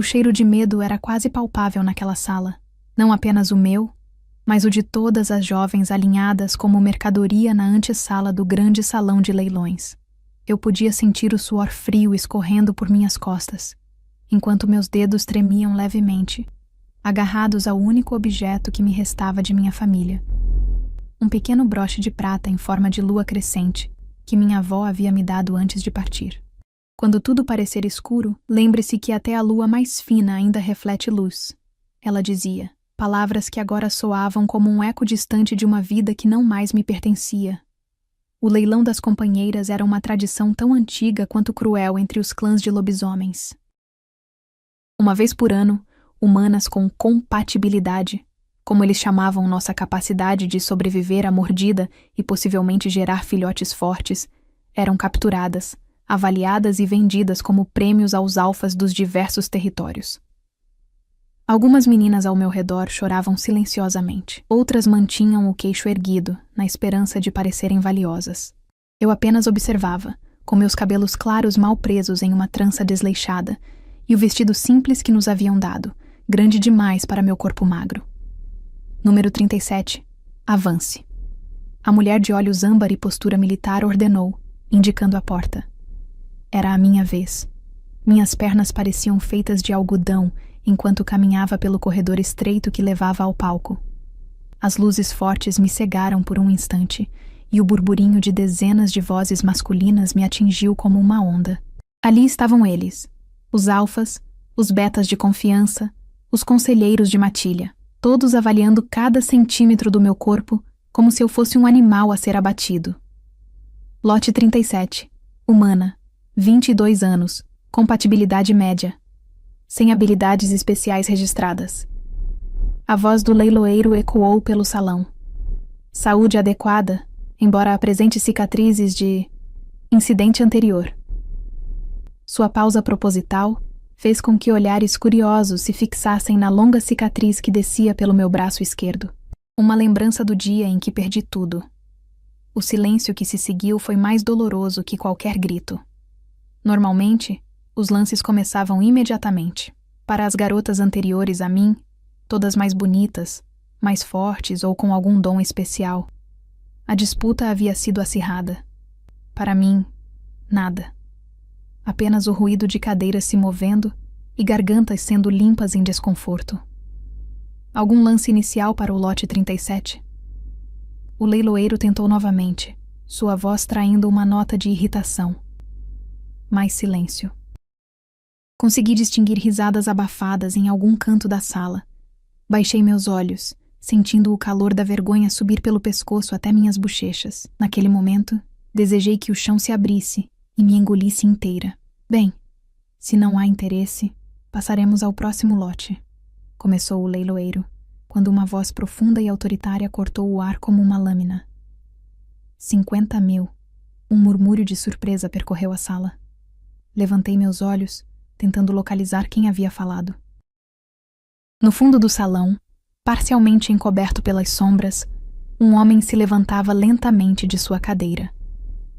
cheiro de medo era quase palpável naquela sala. Não apenas o meu, mas o de todas as jovens alinhadas como mercadoria na antessala do grande salão de leilões. Eu podia sentir o suor frio escorrendo por minhas costas, enquanto meus dedos tremiam levemente, agarrados ao único objeto que me restava de minha família. Um pequeno broche de prata em forma de lua crescente, que minha avó havia me dado antes de partir. Quando tudo parecer escuro, lembre-se que até a lua mais fina ainda reflete luz. Ela dizia, palavras que agora soavam como um eco distante de uma vida que não mais me pertencia. O leilão das companheiras era uma tradição tão antiga quanto cruel entre os clãs de lobisomens. Uma vez por ano, humanas com compatibilidade, como eles chamavam nossa capacidade de sobreviver à mordida e possivelmente gerar filhotes fortes, eram capturadas, avaliadas e vendidas como prêmios aos alfas dos diversos territórios. Algumas meninas ao meu redor choravam silenciosamente. Outras mantinham o queixo erguido, na esperança de parecerem valiosas. Eu apenas observava, com meus cabelos claros mal presos em uma trança desleixada, e o vestido simples que nos haviam dado, grande demais para meu corpo magro. Número 37. Avance. A mulher de olhos âmbar e postura militar ordenou, indicando a porta. Era a minha vez. Minhas pernas pareciam feitas de algodão enquanto caminhava pelo corredor estreito que levava ao palco. As luzes fortes me cegaram por um instante e o burburinho de dezenas de vozes masculinas me atingiu como uma onda. Ali estavam eles, os alfas, os betas de confiança, os conselheiros de matilha, todos avaliando cada centímetro do meu corpo como se eu fosse um animal a ser abatido. Lote 37. Humana. 22 anos. Compatibilidade média. Sem habilidades especiais registradas. A voz do leiloeiro ecoou pelo salão. Saúde adequada, embora apresente cicatrizes de incidente anterior. Sua pausa proposital fez com que olhares curiosos se fixassem na longa cicatriz que descia pelo meu braço esquerdo. Uma lembrança do dia em que perdi tudo. O silêncio que se seguiu foi mais doloroso que qualquer grito. Normalmente, os lances começavam imediatamente. Para as garotas anteriores a mim, todas mais bonitas, mais fortes ou com algum dom especial, a disputa havia sido acirrada. Para mim, nada. Apenas o ruído de cadeiras se movendo e gargantas sendo limpas em desconforto. Algum lance inicial para o lote 37? O leiloeiro tentou novamente, sua voz traindo uma nota de irritação. Mais silêncio. Consegui distinguir risadas abafadas em algum canto da sala. Baixei meus olhos, sentindo o calor da vergonha subir pelo pescoço até minhas bochechas. Naquele momento, desejei que o chão se abrisse e me engolisse inteira. Bem, se não há interesse, passaremos ao próximo lote. Começou o leiloeiro, quando uma voz profunda e autoritária cortou o ar como uma lâmina. 50.000. Um murmúrio de surpresa percorreu a sala. Levantei meus olhos, tentando localizar quem havia falado. No fundo do salão, parcialmente encoberto pelas sombras, um homem se levantava lentamente de sua cadeira.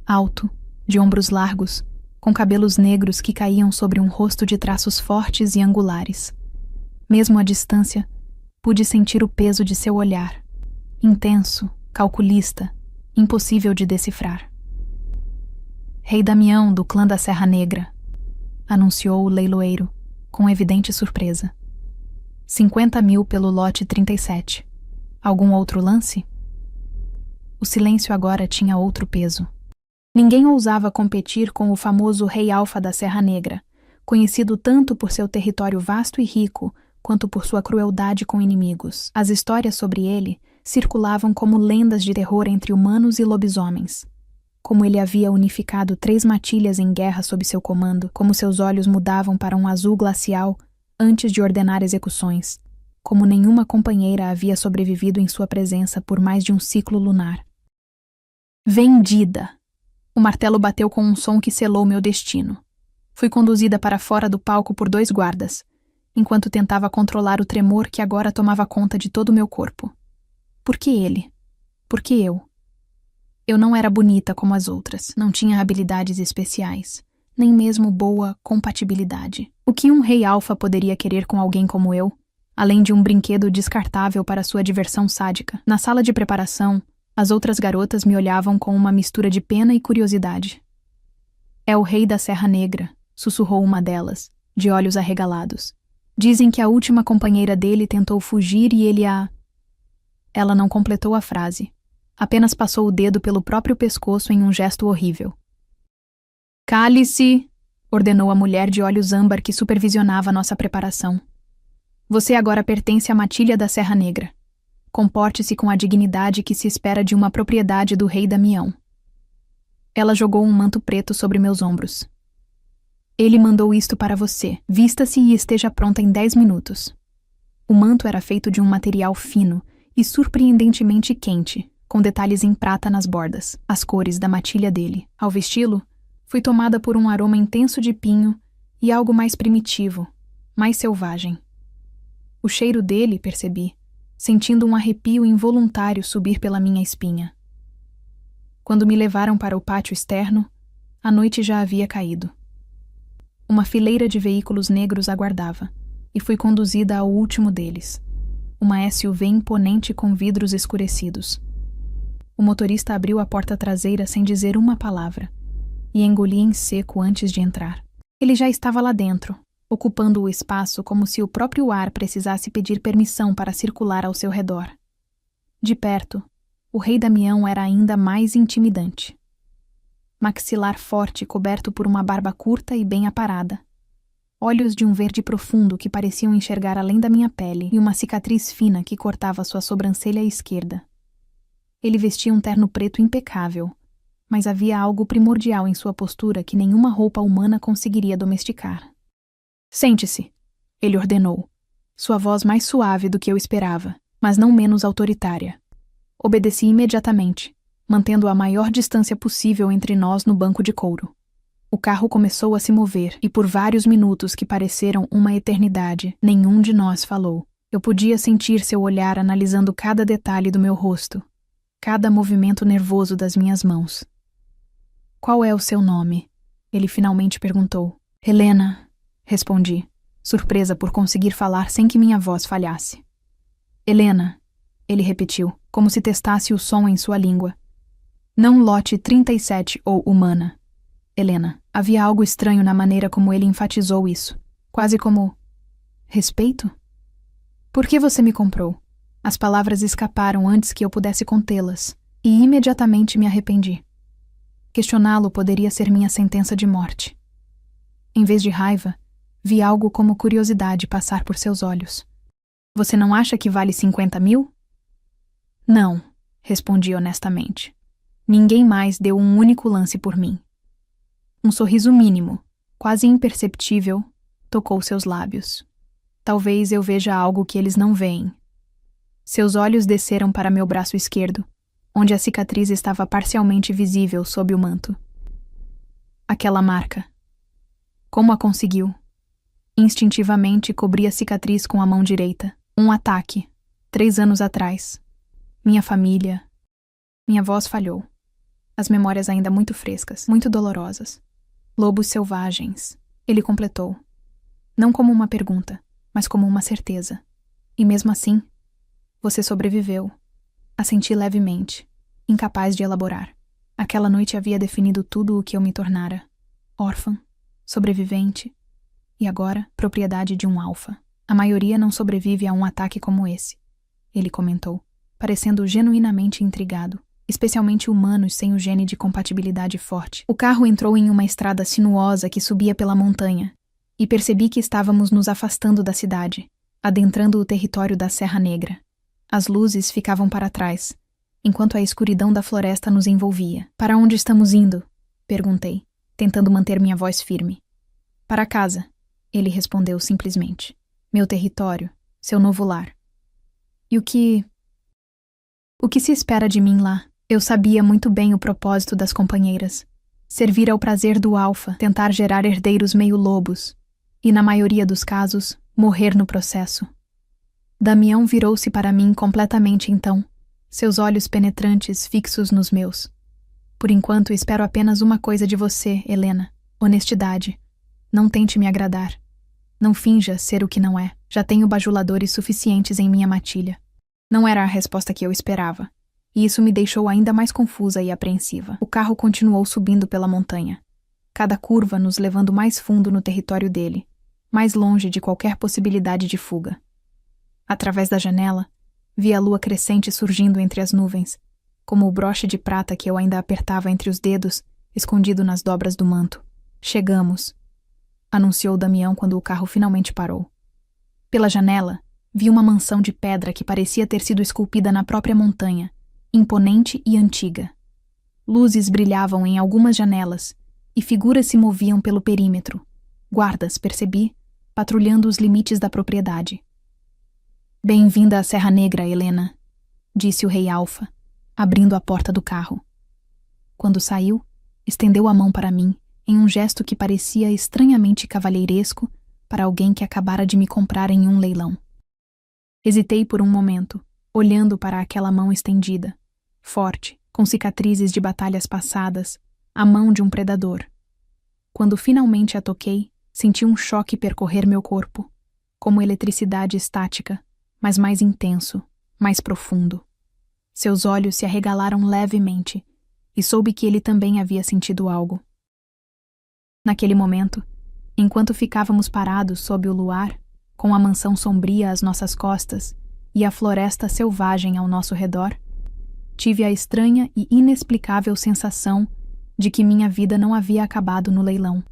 Alto, de ombros largos, com cabelos negros que caíam sobre um rosto de traços fortes e angulares. Mesmo à distância, pude sentir o peso de seu olhar, intenso, calculista, impossível de decifrar. Rei Damião, do clã da Serra Negra, anunciou o leiloeiro, com evidente surpresa. 50.000 pelo lote 37. Algum outro lance? O silêncio agora tinha outro peso. Ninguém ousava competir com o famoso Rei Alfa da Serra Negra, conhecido tanto por seu território vasto e rico, quanto por sua crueldade com inimigos. As histórias sobre ele circulavam como lendas de terror entre humanos e lobisomens. Como ele havia unificado 3 matilhas em guerra sob seu comando, como seus olhos mudavam para um azul glacial antes de ordenar execuções, como nenhuma companheira havia sobrevivido em sua presença por mais de um ciclo lunar. Vendida! O martelo bateu com um som que selou meu destino. Fui conduzida para fora do palco por 2 guardas, enquanto tentava controlar o tremor que agora tomava conta de todo o meu corpo. Por que ele? Por que eu? Eu não era bonita como as outras, não tinha habilidades especiais, nem mesmo boa compatibilidade. O que um rei alfa poderia querer com alguém como eu, além de um brinquedo descartável para sua diversão sádica? Na sala de preparação, as outras garotas me olhavam com uma mistura de pena e curiosidade. É o rei da Serra Negra, sussurrou uma delas, de olhos arregalados. Dizem que a última companheira dele tentou fugir e ele a... Ela não completou a frase. Apenas passou o dedo pelo próprio pescoço em um gesto horrível. Cale-se, ordenou a mulher de olhos âmbar que supervisionava nossa preparação. Você agora pertence à matilha da Serra Negra. Comporte-se com a dignidade que se espera de uma propriedade do rei Damião. Ela jogou um manto preto sobre meus ombros. Ele mandou isto para você. Vista-se e esteja pronta em 10 minutos. O manto era feito de um material fino e surpreendentemente quente, com detalhes em prata nas bordas, as cores da matilha dele. Ao vesti-lo, fui tomada por um aroma intenso de pinho e algo mais primitivo, mais selvagem. O cheiro dele, percebi, sentindo um arrepio involuntário subir pela minha espinha. Quando me levaram para o pátio externo, a noite já havia caído. Uma fileira de veículos negros aguardava, e fui conduzida ao último deles, uma SUV imponente com vidros escurecidos. O motorista abriu a porta traseira sem dizer uma palavra, e engoli em seco antes de entrar. Ele já estava lá dentro, ocupando o espaço como se o próprio ar precisasse pedir permissão para circular ao seu redor. De perto, o rei Damião era ainda mais intimidante. Maxilar forte coberto por uma barba curta e bem aparada. Olhos de um verde profundo que pareciam enxergar além da minha pele e uma cicatriz fina que cortava sua sobrancelha esquerda. Ele vestia um terno preto impecável, mas havia algo primordial em sua postura que nenhuma roupa humana conseguiria domesticar. Sente-se, ele ordenou, sua voz mais suave do que eu esperava, mas não menos autoritária. Obedeci imediatamente, mantendo a maior distância possível entre nós no banco de couro. O carro começou a se mover e por vários minutos que pareceram uma eternidade, nenhum de nós falou. Eu podia sentir seu olhar analisando cada detalhe do meu rosto, cada movimento nervoso das minhas mãos. Qual é o seu nome? Ele finalmente perguntou. Helena, respondi, surpresa por conseguir falar sem que minha voz falhasse. Helena, ele repetiu, como se testasse o som em sua língua. Não lote 37 ou humana. Helena, havia algo estranho na maneira como ele enfatizou isso, quase como... Respeito? Por que você me comprou? As palavras escaparam antes que eu pudesse contê-las, e imediatamente me arrependi. Questioná-lo poderia ser minha sentença de morte. Em vez de raiva, vi algo como curiosidade passar por seus olhos. Você não acha que vale 50 mil? Não, respondi honestamente. Ninguém mais deu um único lance por mim. Um sorriso mínimo, quase imperceptível, tocou seus lábios. Talvez eu veja algo que eles não veem. Seus olhos desceram para meu braço esquerdo, onde a cicatriz estava parcialmente visível sob o manto. Aquela marca. Como a conseguiu? Instintivamente cobri a cicatriz com a mão direita. Um ataque, 3 anos atrás. Minha família. Minha voz falhou. As memórias ainda muito frescas, muito dolorosas. Lobos selvagens. Ele completou. Não como uma pergunta, mas como uma certeza. E mesmo assim, você sobreviveu. Assenti levemente, incapaz de elaborar. Aquela noite havia definido tudo o que eu me tornara. Órfã, sobrevivente, e agora propriedade de um alfa. A maioria não sobrevive a um ataque como esse, ele comentou, parecendo genuinamente intrigado, especialmente humanos sem o gene de compatibilidade forte. O carro entrou em uma estrada sinuosa que subia pela montanha, e percebi que estávamos nos afastando da cidade, adentrando o território da Serra Negra. As luzes ficavam para trás, enquanto a escuridão da floresta nos envolvia. Para onde estamos indo? Perguntei, tentando manter minha voz firme. Para casa, ele respondeu simplesmente. Meu território, seu novo lar. E o que se espera de mim lá? Eu sabia muito bem o propósito das companheiras. Servir ao prazer do alfa, tentar gerar herdeiros meio lobos. E, na maioria dos casos, morrer no processo. Damião virou-se para mim completamente então, seus olhos penetrantes fixos nos meus. Por enquanto espero apenas uma coisa de você, Helena. Honestidade. Não tente me agradar. Não finja ser o que não é. Já tenho bajuladores suficientes em minha matilha. Não era a resposta que eu esperava, e isso me deixou ainda mais confusa e apreensiva. O carro continuou subindo pela montanha, cada curva nos levando mais fundo no território dele, mais longe de qualquer possibilidade de fuga. Através da janela, vi a lua crescente surgindo entre as nuvens, como o broche de prata que eu ainda apertava entre os dedos, escondido nas dobras do manto. Chegamos, anunciou Damião quando o carro finalmente parou. Pela janela, vi uma mansão de pedra que parecia ter sido esculpida na própria montanha, imponente e antiga. Luzes brilhavam em algumas janelas e figuras se moviam pelo perímetro. Guardas, percebi, patrulhando os limites da propriedade. Bem-vinda à Serra Negra, Helena, disse o rei Alfa, abrindo a porta do carro. Quando saiu, estendeu a mão para mim, em um gesto que parecia estranhamente cavalheiresco para alguém que acabara de me comprar em um leilão. Hesitei por um momento, olhando para aquela mão estendida, forte, com cicatrizes de batalhas passadas, a mão de um predador. Quando finalmente a toquei, senti um choque percorrer meu corpo, como eletricidade estática, mas mais intenso, mais profundo. Seus olhos se arregalaram levemente, e soube que ele também havia sentido algo. Naquele momento, enquanto ficávamos parados sob o luar, com a mansão sombria às nossas costas e a floresta selvagem ao nosso redor, tive a estranha e inexplicável sensação de que minha vida não havia acabado no leilão.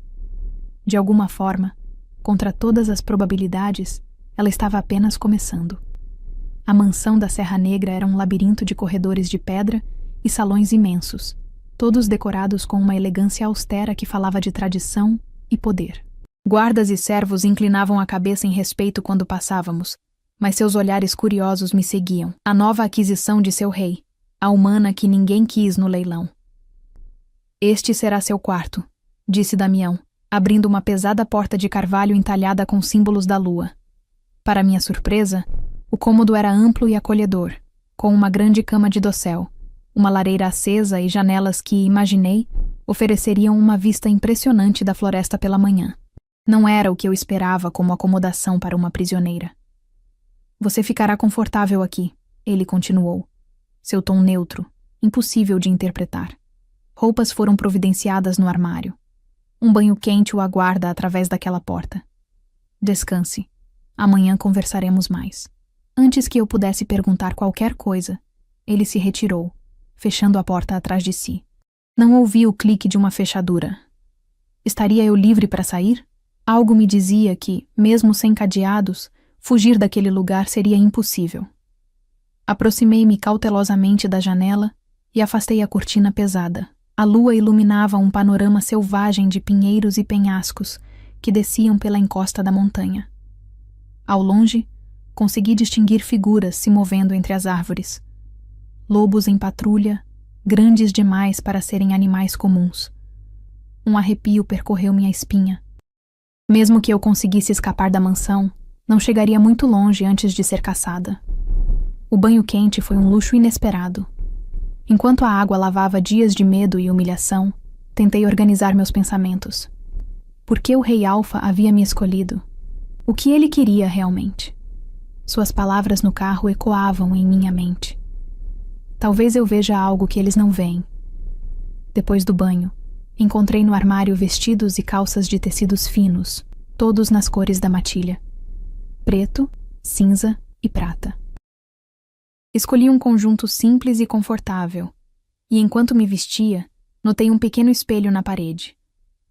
De alguma forma, contra todas as probabilidades, ela estava apenas começando. A mansão da Serra Negra era um labirinto de corredores de pedra e salões imensos, todos decorados com uma elegância austera que falava de tradição e poder. Guardas e servos inclinavam a cabeça em respeito quando passávamos, mas seus olhares curiosos me seguiam. A nova aquisição de seu rei, a humana que ninguém quis no leilão. Este será seu quarto, disse Damião, abrindo uma pesada porta de carvalho entalhada com símbolos da lua. Para minha surpresa, o cômodo era amplo e acolhedor, com uma grande cama de dossel, uma lareira acesa e janelas que, imaginei, ofereceriam uma vista impressionante da floresta pela manhã. Não era o que eu esperava como acomodação para uma prisioneira. Você ficará confortável aqui, ele continuou. Seu tom neutro, impossível de interpretar. Roupas foram providenciadas no armário. Um banho quente o aguarda através daquela porta. Descanse. Amanhã conversaremos mais. Antes que eu pudesse perguntar qualquer coisa, ele se retirou, fechando a porta atrás de si. Não ouvi o clique de uma fechadura. Estaria eu livre para sair? Algo me dizia que, mesmo sem cadeados, fugir daquele lugar seria impossível. Aproximei-me cautelosamente da janela e afastei a cortina pesada. A lua iluminava um panorama selvagem de pinheiros e penhascos que desciam pela encosta da montanha. Ao longe, consegui distinguir figuras se movendo entre as árvores. Lobos em patrulha, grandes demais para serem animais comuns. Um arrepio percorreu minha espinha. Mesmo que eu conseguisse escapar da mansão, não chegaria muito longe antes de ser caçada. O banho quente foi um luxo inesperado. Enquanto a água lavava dias de medo e humilhação, tentei organizar meus pensamentos. Por que o rei Alfa havia me escolhido? O que ele queria realmente? Suas palavras no carro ecoavam em minha mente. Talvez eu veja algo que eles não veem. Depois do banho, encontrei no armário vestidos e calças de tecidos finos, todos nas cores da matilha: preto, cinza e prata. Escolhi um conjunto simples e confortável, e enquanto me vestia, notei um pequeno espelho na parede.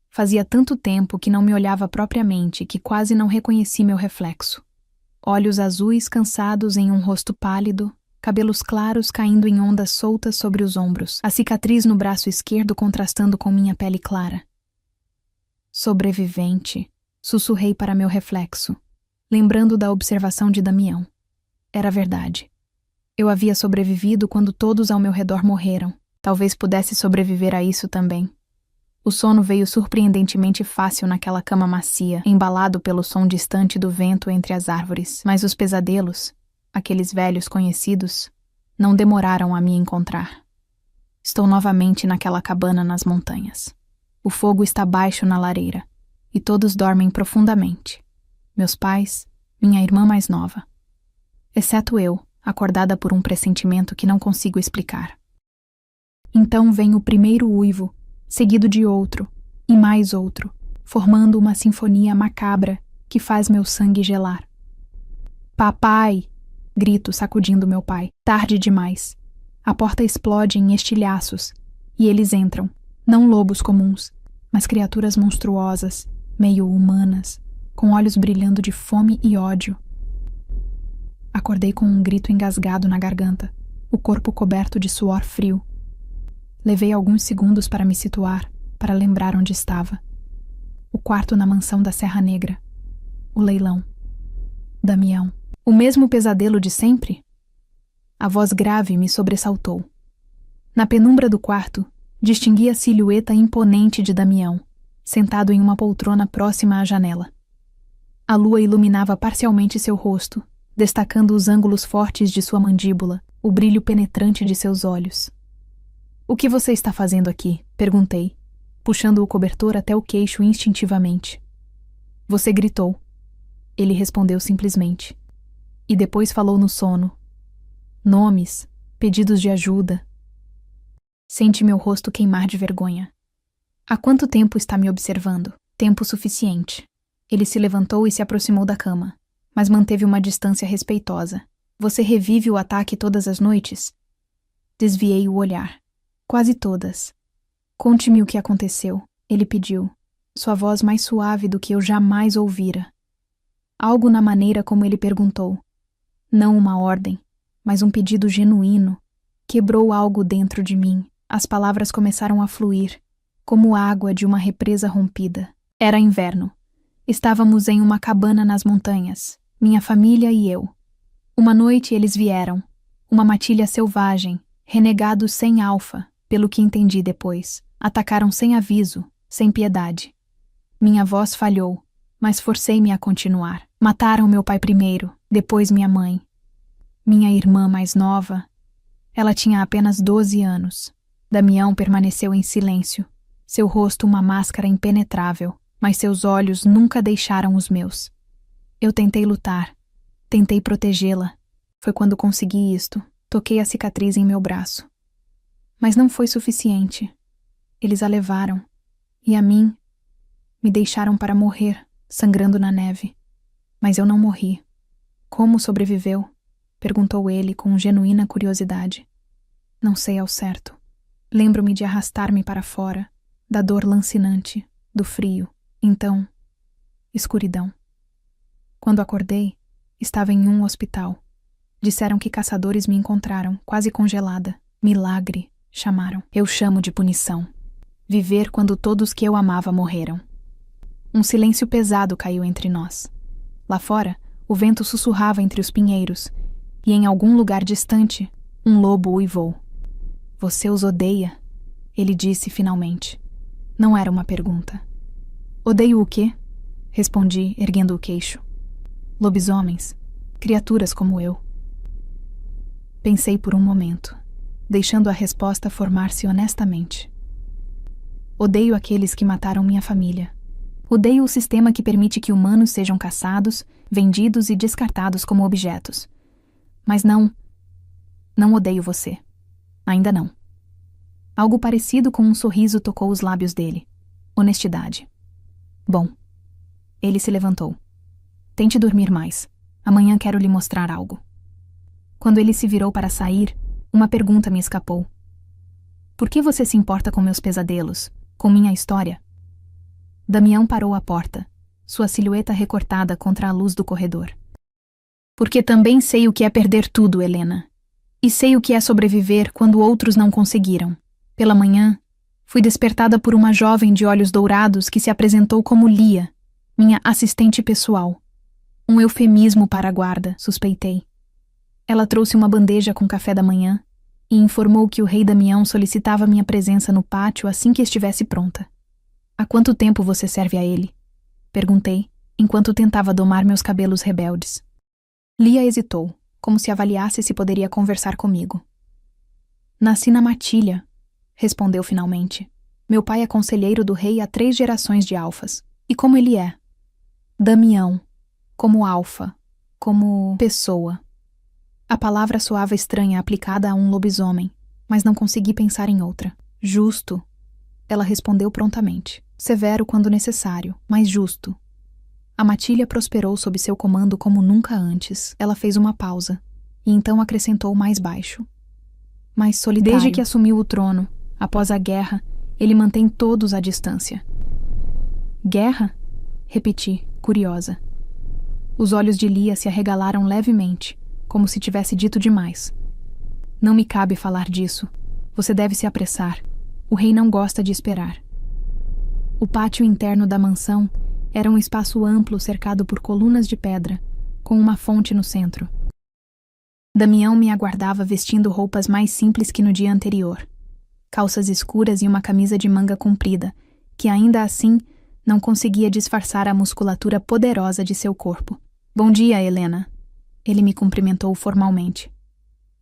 Fazia tanto tempo que não me olhava propriamente que quase não reconheci meu reflexo. Olhos azuis cansados em um rosto pálido, cabelos claros caindo em ondas soltas sobre os ombros, a cicatriz no braço esquerdo contrastando com minha pele clara. Sobrevivente, sussurrei para meu reflexo, lembrando da observação de Damião. Era verdade. Eu havia sobrevivido quando todos ao meu redor morreram. Talvez pudesse sobreviver a isso também. O sono veio surpreendentemente fácil naquela cama macia, embalado pelo som distante do vento entre as árvores. Mas os pesadelos, aqueles velhos conhecidos, não demoraram a me encontrar. Estou novamente naquela cabana nas montanhas. O fogo está baixo na lareira, e todos dormem profundamente. Meus pais, minha irmã mais nova. Exceto eu, acordada por um pressentimento que não consigo explicar. Então vem o primeiro uivo, seguido de outro, e mais outro, formando uma sinfonia macabra que faz meu sangue gelar. Papai! Grito, sacudindo meu pai. Tarde demais. A porta explode em estilhaços, e eles entram, não lobos comuns, mas criaturas monstruosas, meio humanas, com olhos brilhando de fome e ódio. Acordei com um grito engasgado na garganta, o corpo coberto de suor frio. Levei alguns segundos para me situar, para lembrar onde estava. O quarto na mansão da Serra Negra. O leilão. Damião. O mesmo pesadelo de sempre? A voz grave me sobressaltou. Na penumbra do quarto, distingui a silhueta imponente de Damião, sentado em uma poltrona próxima à janela. A lua iluminava parcialmente seu rosto, destacando os ângulos fortes de sua mandíbula, o brilho penetrante de seus olhos. — O que você está fazendo aqui? Perguntei, puxando o cobertor até o queixo instintivamente. — Você gritou. Ele respondeu simplesmente. E depois falou no sono. Nomes, pedidos de ajuda. Senti meu rosto queimar de vergonha. Há quanto tempo está me observando? Tempo suficiente. Ele se levantou e se aproximou da cama, mas manteve uma distância respeitosa. Você revive o ataque todas as noites? Desviei o olhar. Quase todas. Conte-me o que aconteceu, ele pediu, sua voz mais suave do que eu jamais ouvira. Algo na maneira como ele perguntou. Não uma ordem, mas um pedido genuíno. Quebrou algo dentro de mim. As palavras começaram a fluir, como água de uma represa rompida. Era inverno. Estávamos em uma cabana nas montanhas, minha família e eu. Uma noite eles vieram, uma matilha selvagem, renegados sem alfa, pelo que entendi depois. Atacaram sem aviso, sem piedade. Minha voz falhou, mas forcei-me a continuar. Mataram meu pai primeiro, depois minha mãe. Minha irmã mais nova, ela tinha apenas 12 anos. Damião permaneceu em silêncio, seu rosto uma máscara impenetrável, mas seus olhos nunca deixaram os meus. Eu tentei lutar, tentei protegê-la. Foi quando consegui isto. Toquei a cicatriz em meu braço. Mas não foi suficiente. Eles a levaram. E a mim, me deixaram para morrer, sangrando na neve. Mas eu não morri. Como sobreviveu? Perguntou ele com genuína curiosidade. Não sei ao certo. Lembro-me de arrastar-me para fora, da dor lancinante, do frio. Então, escuridão. Quando acordei, estava em um hospital. Disseram que caçadores me encontraram, quase congelada. Milagre, chamaram. Eu chamo de punição. Viver quando todos que eu amava morreram. Um silêncio pesado caiu entre nós. Lá fora, o vento sussurrava entre os pinheiros, e em algum lugar distante, um lobo uivou. Você os odeia? Ele disse finalmente. Não era uma pergunta. Odeio o quê? Respondi, erguendo o queixo. Lobisomens, criaturas como eu. Pensei por um momento, deixando a resposta formar-se honestamente. Odeio aqueles que mataram minha família. Odeio o sistema que permite que humanos sejam caçados, vendidos e descartados como objetos. Mas não odeio você. Ainda não. Algo parecido com um sorriso tocou os lábios dele. Honestidade. Bom. Ele se levantou. Tente dormir mais. Amanhã quero lhe mostrar algo. Quando ele se virou para sair, uma pergunta me escapou. Por que você se importa com meus pesadelos, com minha história? Damião parou à porta, sua silhueta recortada contra a luz do corredor. Porque também sei o que é perder tudo, Helena. E sei o que é sobreviver quando outros não conseguiram. Pela manhã, fui despertada por uma jovem de olhos dourados que se apresentou como Lia, minha assistente pessoal. Um eufemismo para a guarda, suspeitei. Ela trouxe uma bandeja com café da manhã e informou que o rei Damião solicitava minha presença no pátio assim que estivesse pronta. Há quanto tempo você serve a ele? Perguntei, enquanto tentava domar meus cabelos rebeldes. Lia hesitou, como se avaliasse se poderia conversar comigo. Nasci na matilha, respondeu finalmente. Meu pai é conselheiro do rei há 3 gerações de alfas. E como ele é? Damião. Como alfa. Como pessoa. A palavra soava estranha aplicada a um lobisomem, mas não consegui pensar em outra. Justo. Ela respondeu prontamente. Severo quando necessário, mas justo. A matilha prosperou sob seu comando como nunca antes. Ela fez uma pausa, e então acrescentou mais baixo. Mas solitário. Desde que assumiu o trono, após a guerra, ele mantém todos à distância. Guerra? Repeti, curiosa. Os olhos de Lia se arregalaram levemente, como se tivesse dito demais. Não me cabe falar disso. Você deve se apressar. O rei não gosta de esperar. O pátio interno da mansão era um espaço amplo cercado por colunas de pedra, com uma fonte no centro. Damião me aguardava vestindo roupas mais simples que no dia anterior. Calças escuras e uma camisa de manga comprida, que ainda assim não conseguia disfarçar a musculatura poderosa de seu corpo. Bom dia, Helena. Ele me cumprimentou formalmente.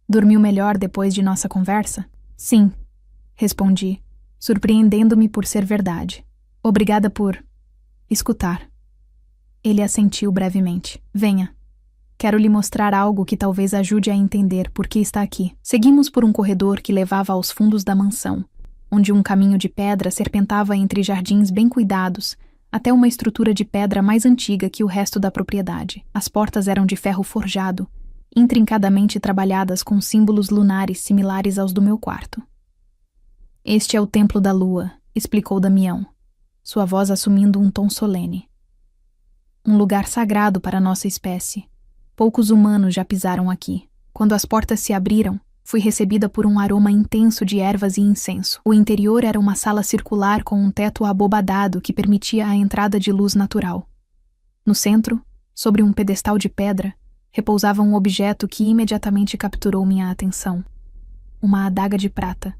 Dormiu melhor depois de nossa conversa? Sim, respondi, surpreendendo-me por ser verdade. Obrigada por escutar. Ele assentiu brevemente. Venha. Quero lhe mostrar algo que talvez ajude a entender por que está aqui. Seguimos por um corredor que levava aos fundos da mansão, onde um caminho de pedra serpentava entre jardins bem cuidados, até uma estrutura de pedra mais antiga que o resto da propriedade. As portas eram de ferro forjado, intrincadamente trabalhadas com símbolos lunares similares aos do meu quarto. Este é o Templo da Lua, explicou Damião, sua voz assumindo um tom solene. Um lugar sagrado para nossa espécie. Poucos humanos já pisaram aqui. Quando as portas se abriram, fui recebida por um aroma intenso de ervas e incenso. O interior era uma sala circular com um teto abobadado que permitia a entrada de luz natural. No centro, sobre um pedestal de pedra, repousava um objeto que imediatamente capturou minha atenção. Uma adaga de prata,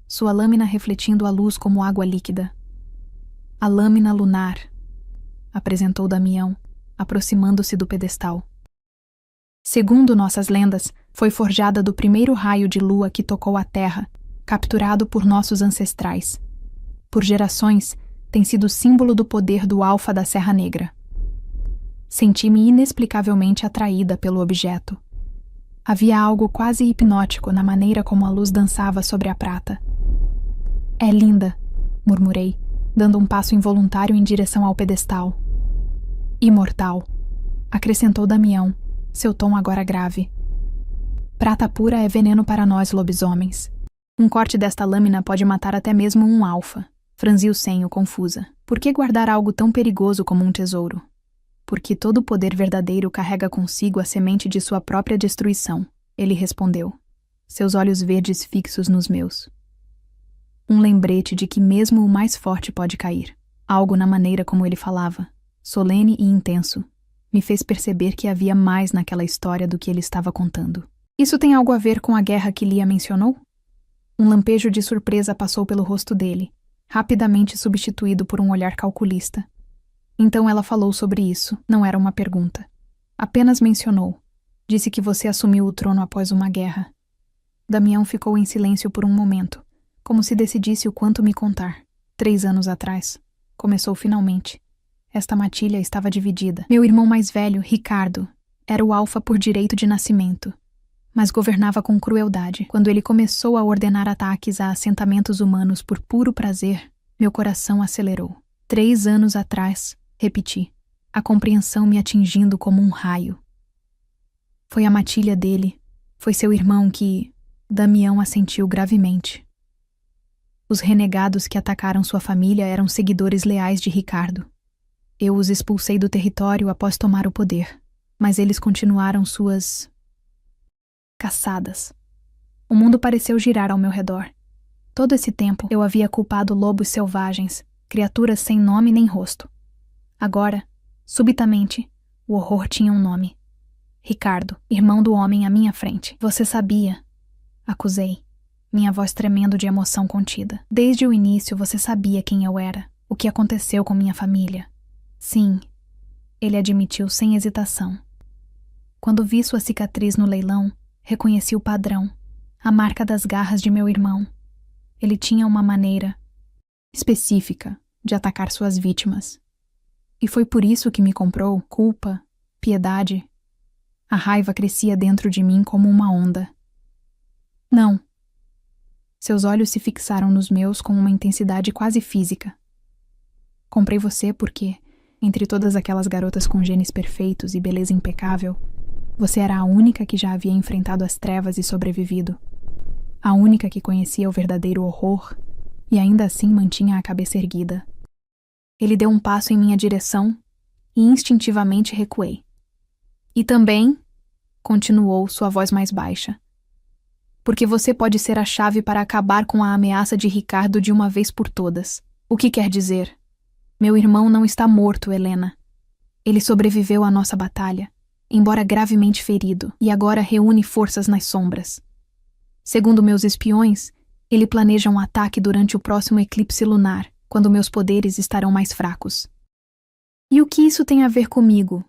sua lâmina refletindo a luz como água líquida. A lâmina lunar, apresentou Damião, aproximando-se do pedestal. Segundo nossas lendas, foi forjada do primeiro raio de lua que tocou a terra, capturado por nossos ancestrais. Por gerações, tem sido símbolo do poder do Alfa da Serra Negra. Senti-me inexplicavelmente atraída pelo objeto. Havia algo quase hipnótico na maneira como a luz dançava sobre a prata. É linda, murmurei, dando um passo involuntário em direção ao pedestal. Imortal, acrescentou Damião, seu tom agora grave. Prata pura é veneno para nós lobisomens. Um corte desta lâmina pode matar até mesmo um alfa. Franzi o senho, confusa. Por que guardar algo tão perigoso como um tesouro? Porque todo poder verdadeiro carrega consigo a semente de sua própria destruição, ele respondeu, seus olhos verdes fixos nos meus. Um lembrete de que mesmo o mais forte pode cair. Algo na maneira como ele falava, solene e intenso, me fez perceber que havia mais naquela história do que ele estava contando. Isso tem algo a ver com a guerra que Lia mencionou? Um lampejo de surpresa passou pelo rosto dele, rapidamente substituído por um olhar calculista. Então ela falou sobre isso, não era uma pergunta. Apenas mencionou. Disse que você assumiu o trono após uma guerra. Damião ficou em silêncio por um momento, como se decidisse o quanto me contar. 3 anos atrás. Começou finalmente. Esta matilha estava dividida. Meu irmão mais velho, Ricardo, era o alfa por direito de nascimento, mas governava com crueldade. Quando ele começou a ordenar ataques a assentamentos humanos por puro prazer, meu coração acelerou. 3 anos atrás, repeti, a compreensão me atingindo como um raio. Foi a matilha dele, foi seu irmão que... Damião assentiu gravemente. Os renegados que atacaram sua família eram seguidores leais de Ricardo. Eu os expulsei do território após tomar o poder, mas eles continuaram suas... caçadas. O mundo pareceu girar ao meu redor. Todo esse tempo eu havia culpado lobos selvagens, criaturas sem nome nem rosto. Agora, subitamente, o horror tinha um nome. Ricardo, irmão do homem à minha frente. Você sabia, acusei, minha voz tremendo de emoção contida. Desde o início você sabia quem eu era, o que aconteceu com minha família. Sim, ele admitiu sem hesitação. Quando vi sua cicatriz no leilão, reconheci o padrão, a marca das garras de meu irmão. Ele tinha uma maneira específica de atacar suas vítimas. E foi por isso que me comprou culpa, piedade. A raiva crescia dentro de mim como uma onda. Não. Seus olhos se fixaram nos meus com uma intensidade quase física. Comprei você porque, entre todas aquelas garotas com genes perfeitos e beleza impecável, você era a única que já havia enfrentado as trevas e sobrevivido. A única que conhecia o verdadeiro horror e ainda assim mantinha a cabeça erguida. Ele deu um passo em minha direção e instintivamente recuei. E também, continuou sua voz mais baixa, porque você pode ser a chave para acabar com a ameaça de Ricardo de uma vez por todas. O que quer dizer? Meu irmão não está morto, Helena. Ele sobreviveu à nossa batalha, embora gravemente ferido, e agora reúne forças nas sombras. Segundo meus espiões, ele planeja um ataque durante o próximo eclipse lunar, quando meus poderes estarão mais fracos. E o que isso tem a ver comigo?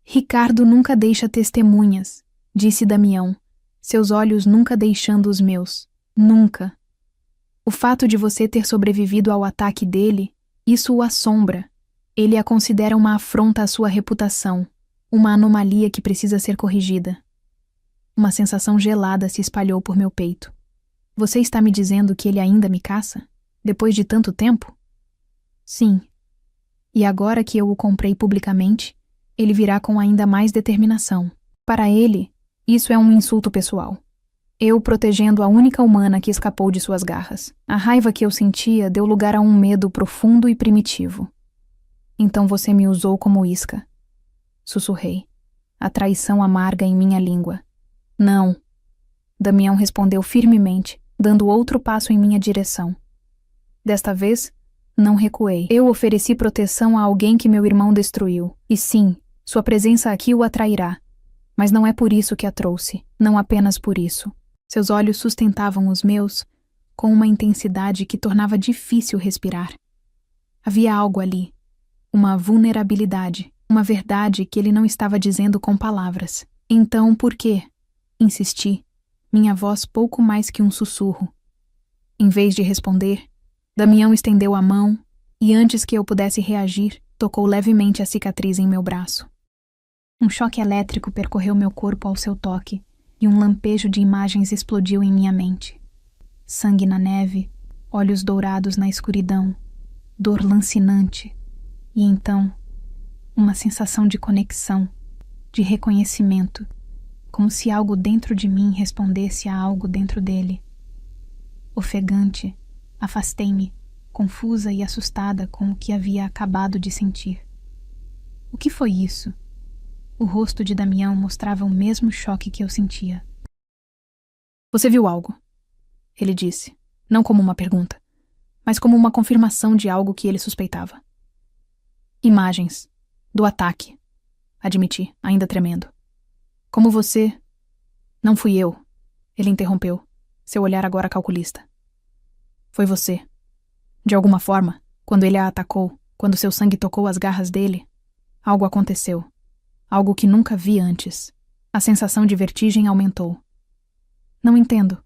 Ricardo nunca deixa testemunhas, disse Damião, seus olhos nunca deixando os meus. Nunca. O fato de você ter sobrevivido ao ataque dele, isso o assombra. Ele a considera uma afronta à sua reputação, uma anomalia que precisa ser corrigida. Uma sensação gelada se espalhou por meu peito. Você está me dizendo que ele ainda me caça? Depois de tanto tempo? Sim. E agora que eu o comprei publicamente, ele virá com ainda mais determinação. Para ele, isso é um insulto pessoal. Eu protegendo a única humana que escapou de suas garras. A raiva que eu sentia deu lugar a um medo profundo e primitivo. Então você me usou como isca. Sussurrei, a traição amarga em minha língua. Não. Damião respondeu firmemente, dando outro passo em minha direção. Desta vez, não recuei. Eu ofereci proteção a alguém que meu irmão destruiu. E sim, sua presença aqui o atrairá. Mas não é por isso que a trouxe. Não apenas por isso. Seus olhos sustentavam os meus com uma intensidade que tornava difícil respirar. Havia algo ali. Uma vulnerabilidade. Uma verdade que ele não estava dizendo com palavras. Então, por quê? Insisti, minha voz pouco mais que um sussurro. Em vez de responder, Damião estendeu a mão e, antes que eu pudesse reagir, tocou levemente a cicatriz em meu braço. Um choque elétrico percorreu meu corpo ao seu toque e um lampejo de imagens explodiu em minha mente. Sangue na neve, olhos dourados na escuridão, dor lancinante e então uma sensação de conexão, de reconhecimento, como se algo dentro de mim respondesse a algo dentro dele. Ofegante, afastei-me, confusa e assustada com o que havia acabado de sentir. O que foi isso? O rosto de Damião mostrava o mesmo choque que eu sentia. Você viu algo? Ele disse, não como uma pergunta, mas como uma confirmação de algo que ele suspeitava. Imagens. Do ataque. Admiti, ainda tremendo. Como você... Não fui eu. Ele interrompeu, seu olhar agora calculista. Foi você. De alguma forma, quando ele a atacou, quando seu sangue tocou as garras dele, algo aconteceu. Algo que nunca vi antes. A sensação de vertigem aumentou. Não entendo.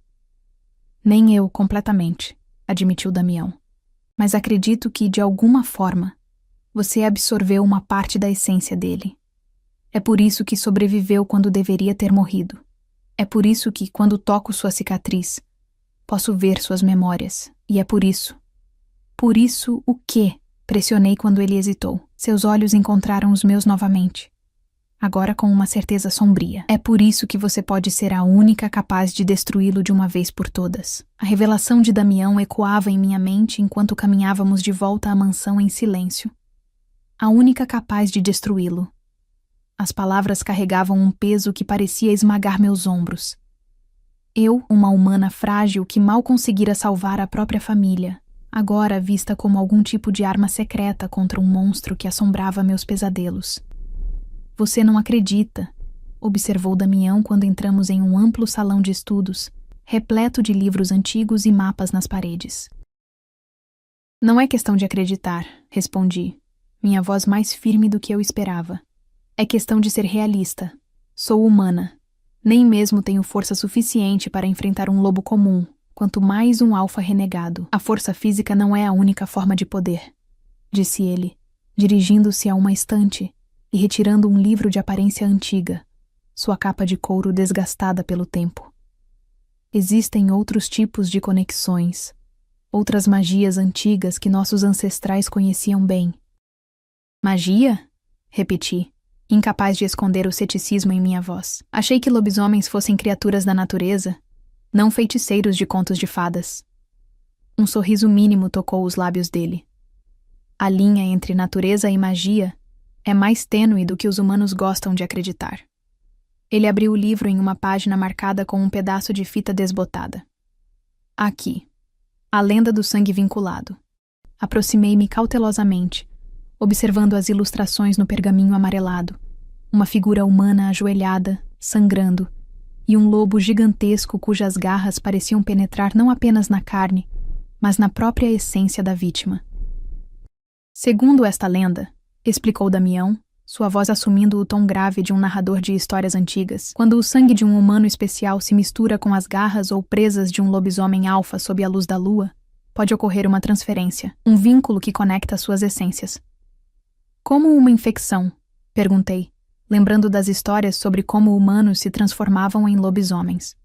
Nem eu completamente, admitiu Damião. Mas acredito que, de alguma forma, você absorveu uma parte da essência dele. É por isso que sobreviveu quando deveria ter morrido. É por isso que, quando toco sua cicatriz, posso ver suas memórias. E é por isso. Por isso o quê? Pressionei quando ele hesitou. Seus olhos encontraram os meus novamente. Agora com uma certeza sombria. É por isso que você pode ser a única capaz de destruí-lo de uma vez por todas. A revelação de Damião ecoava em minha mente enquanto caminhávamos de volta à mansão em silêncio. A única capaz de destruí-lo. As palavras carregavam um peso que parecia esmagar meus ombros. Eu, uma humana frágil que mal conseguira salvar a própria família, agora vista como algum tipo de arma secreta contra um monstro que assombrava meus pesadelos. Você não acredita, observou Damião quando entramos em um amplo salão de estudos, repleto de livros antigos e mapas nas paredes. Não é questão de acreditar, respondi, minha voz mais firme do que eu esperava. É questão de ser realista. Sou humana. Nem mesmo tenho força suficiente para enfrentar um lobo comum, quanto mais um alfa renegado. A força física não é a única forma de poder, disse ele, dirigindo-se a uma estante e retirando um livro de aparência antiga, sua capa de couro desgastada pelo tempo. Existem outros tipos de conexões, outras magias antigas que nossos ancestrais conheciam bem. Magia? Repeti, incapaz de esconder o ceticismo em minha voz. Achei que lobisomens fossem criaturas da natureza, não feiticeiros de contos de fadas. Um sorriso mínimo tocou os lábios dele. A linha entre natureza e magia é mais tênue do que os humanos gostam de acreditar. Ele abriu o livro em uma página marcada com um pedaço de fita desbotada. Aqui. A lenda do sangue vinculado. Aproximei-me cautelosamente, observando as ilustrações no pergaminho amarelado, uma figura humana ajoelhada, sangrando, e um lobo gigantesco cujas garras pareciam penetrar não apenas na carne, mas na própria essência da vítima. Segundo esta lenda, explicou Damião, sua voz assumindo o tom grave de um narrador de histórias antigas, quando o sangue de um humano especial se mistura com as garras ou presas de um lobisomem alfa sob a luz da lua, pode ocorrer uma transferência, um vínculo que conecta suas essências. Como uma infecção? Perguntei, lembrando das histórias sobre como humanos se transformavam em lobisomens.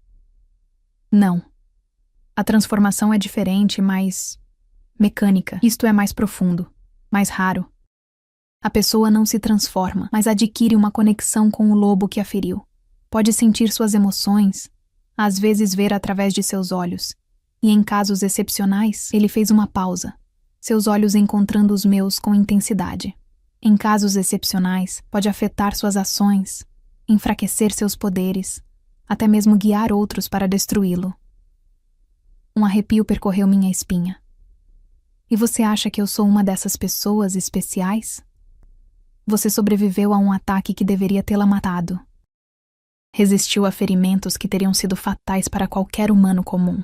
Não. A transformação é diferente, mas mecânica. Isto é mais profundo, mais raro. A pessoa não se transforma, mas adquire uma conexão com o lobo que a feriu. Pode sentir suas emoções, às vezes ver através de seus olhos. E em casos excepcionais, ele fez uma pausa, seus olhos encontrando os meus com intensidade. Em casos excepcionais, pode afetar suas ações, enfraquecer seus poderes, até mesmo guiar outros para destruí-lo. Um arrepio percorreu minha espinha. E você acha que eu sou uma dessas pessoas especiais? Você sobreviveu a um ataque que deveria tê-la matado. Resistiu a ferimentos que teriam sido fatais para qualquer humano comum.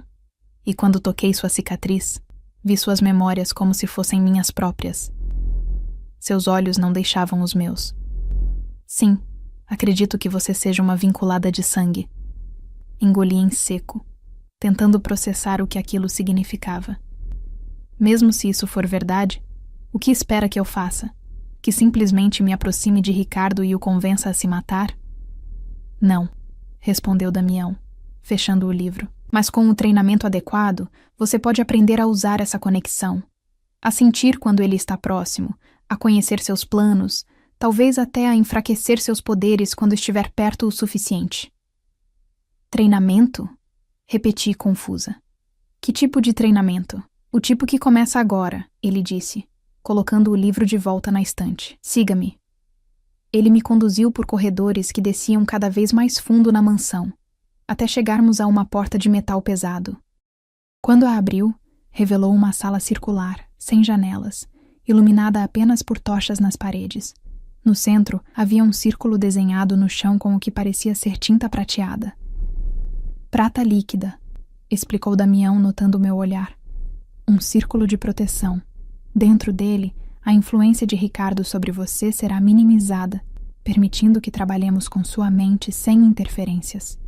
E quando toquei sua cicatriz, vi suas memórias como se fossem minhas próprias. Seus olhos não deixavam os meus. Sim, acredito que você seja uma vinculada de sangue. Engoli em seco, tentando processar o que aquilo significava. Mesmo se isso for verdade, o que espera que eu faça? Que simplesmente me aproxime de Ricardo e o convença a se matar? Não, respondeu Damião, fechando o livro. Mas com um treinamento adequado, você pode aprender a usar essa conexão, a sentir quando ele está próximo, a conhecer seus planos, talvez até a enfraquecer seus poderes quando estiver perto o suficiente. Treinamento? Repeti confusa. Que tipo de treinamento? O tipo que começa agora, ele disse, colocando o livro de volta na estante. Siga-me. Ele me conduziu por corredores que desciam cada vez mais fundo na mansão, até chegarmos a uma porta de metal pesado. Quando a abriu, revelou uma sala circular, sem janelas, iluminada apenas por tochas nas paredes. No centro, havia um círculo desenhado no chão com o que parecia ser tinta prateada. Prata líquida, explicou Damião notando meu olhar. Um círculo de proteção. Dentro dele, a influência de Ricardo sobre você será minimizada, permitindo que trabalhemos com sua mente sem interferências.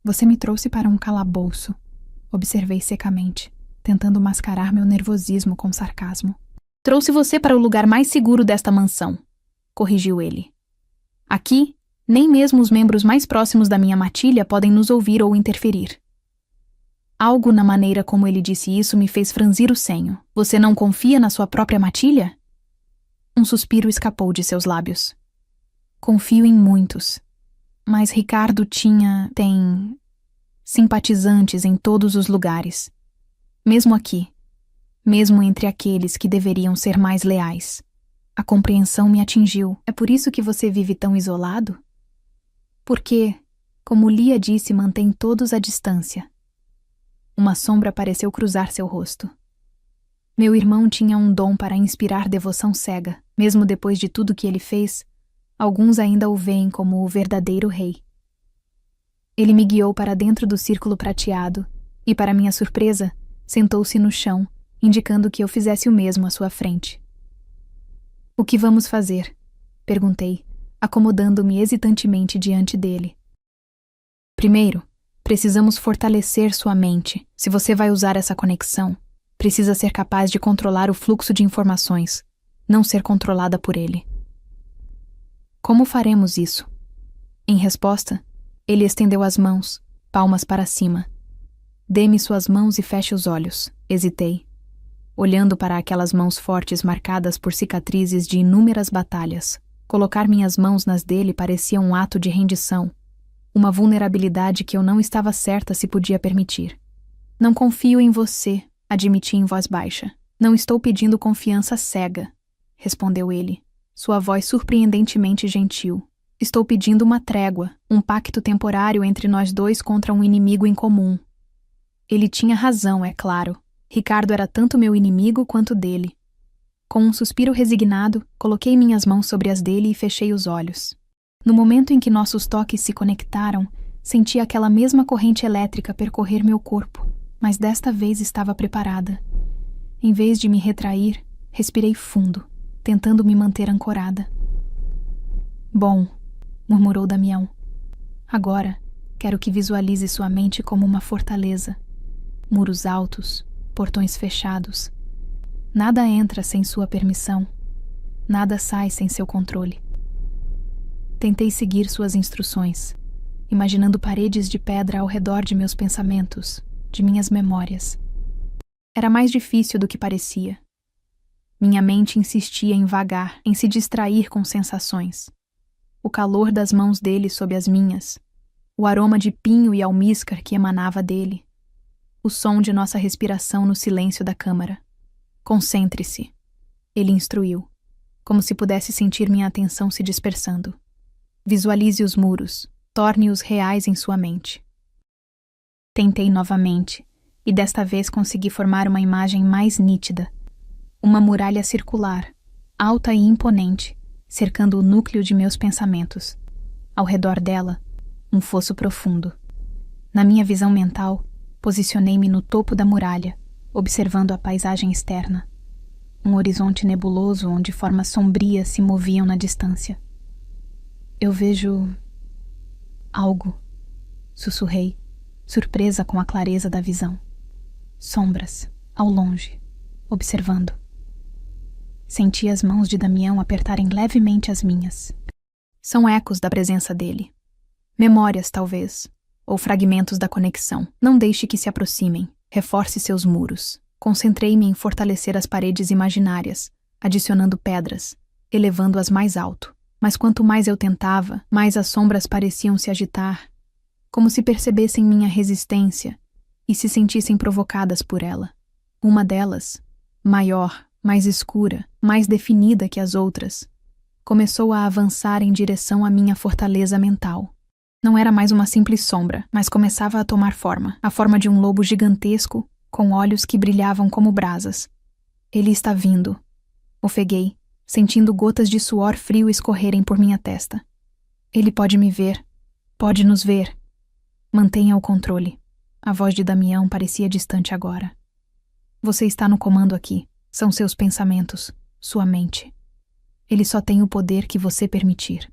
Você me trouxe para um calabouço, observei secamente, tentando mascarar meu nervosismo com sarcasmo. Trouxe você para o lugar mais seguro desta mansão, corrigiu ele. Aqui, nem mesmo os membros mais próximos da minha matilha podem nos ouvir ou interferir. Algo na maneira como ele disse isso me fez franzir o senho. Você não confia na sua própria matilha? Um suspiro escapou de seus lábios. Confio em muitos. Mas Ricardo tem simpatizantes em todos os lugares. Mesmo aqui. Mesmo entre aqueles que deveriam ser mais leais. A compreensão me atingiu. É por isso que você vive tão isolado? Porque, como Lia disse, mantém todos à distância. Uma sombra pareceu cruzar seu rosto. Meu irmão tinha um dom para inspirar devoção cega. Mesmo depois de tudo que ele fez, alguns ainda o veem como o verdadeiro rei. Ele me guiou para dentro do círculo prateado e, para minha surpresa, sentou-se no chão, indicando que eu fizesse o mesmo à sua frente. O que vamos fazer? Perguntei, acomodando-me hesitantemente diante dele. Primeiro, Precisamos fortalecer sua mente. Se você vai usar essa conexão, precisa ser capaz de controlar o fluxo de informações, não ser controlada por ele. Como faremos isso? Em resposta, ele estendeu as mãos, palmas para cima. Dê-me suas mãos e feche os olhos. Hesitei, olhando para aquelas mãos fortes marcadas por cicatrizes de inúmeras batalhas. Colocar minhas mãos nas dele parecia um ato de rendição, uma vulnerabilidade que eu não estava certa se podia permitir. Não confio em você, admiti em voz baixa. Não estou pedindo confiança cega, respondeu ele, sua voz surpreendentemente gentil. Estou pedindo uma trégua, um pacto temporário entre nós dois contra um inimigo em comum. Ele tinha razão, é claro. Ricardo era tanto meu inimigo quanto dele. Com um suspiro resignado, coloquei minhas mãos sobre as dele e fechei os olhos. No momento em que nossos toques se conectaram, senti aquela mesma corrente elétrica percorrer meu corpo, mas desta vez estava preparada. Em vez de me retrair, respirei fundo, tentando me manter ancorada. Bom, murmurou Damião. Agora, quero que visualize sua mente como uma fortaleza. Muros altos, portões fechados. Nada entra sem sua permissão. Nada sai sem seu controle. Tentei seguir suas instruções, imaginando paredes de pedra ao redor de meus pensamentos, de minhas memórias. Era mais difícil do que parecia. Minha mente insistia em vagar, em se distrair com sensações. O calor das mãos dele sob as minhas, o aroma de pinho e almíscar que emanava dele, o som de nossa respiração no silêncio da câmara. Concentre-se, ele instruiu, como se pudesse sentir minha atenção se dispersando. Visualize os muros, torne-os reais em sua mente. Tentei novamente, e desta vez consegui formar uma imagem mais nítida. Uma muralha circular, alta e imponente, cercando o núcleo de meus pensamentos. Ao redor dela, um fosso profundo. Na minha visão mental, posicionei-me no topo da muralha, observando a paisagem externa. Um horizonte nebuloso onde formas sombrias se moviam na distância. Eu vejo algo, sussurrei, surpresa com a clareza da visão. Sombras, ao longe, observando. Senti as mãos de Damião apertarem levemente as minhas. São ecos da presença dele. Memórias, talvez, ou fragmentos da conexão. Não deixe que se aproximem. Reforce seus muros. Concentrei-me em fortalecer as paredes imaginárias, adicionando pedras, elevando-as mais alto. Mas quanto mais eu tentava, mais as sombras pareciam se agitar, como se percebessem minha resistência e se sentissem provocadas por ela. Uma delas, maior, mais escura, mais definida que as outras, começou a avançar em direção à minha fortaleza mental. Não era mais uma simples sombra, mas começava a tomar forma, a forma de um lobo gigantesco, com olhos que brilhavam como brasas. Ele está vindo. Ofeguei, sentindo gotas de suor frio escorrerem por minha testa. Ele pode me ver. Pode nos ver. Mantenha o controle. A voz de Damião parecia distante agora. Você está no comando aqui. São seus pensamentos, sua mente. Ele só tem o poder que você permitir.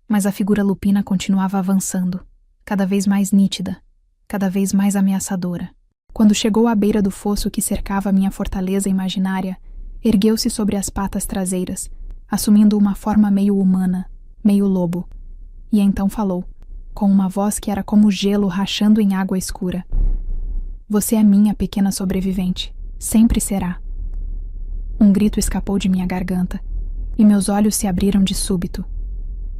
Mas a figura lupina continuava avançando, cada vez mais nítida, cada vez mais ameaçadora. Quando chegou à beira do fosso que cercava minha fortaleza imaginária, ergueu-se sobre as patas traseiras, assumindo uma forma meio humana, meio lobo. E então falou, com uma voz que era como gelo rachando em água escura. Você é minha pequena sobrevivente. Sempre será. Um grito escapou de minha garganta, e meus olhos se abriram de súbito.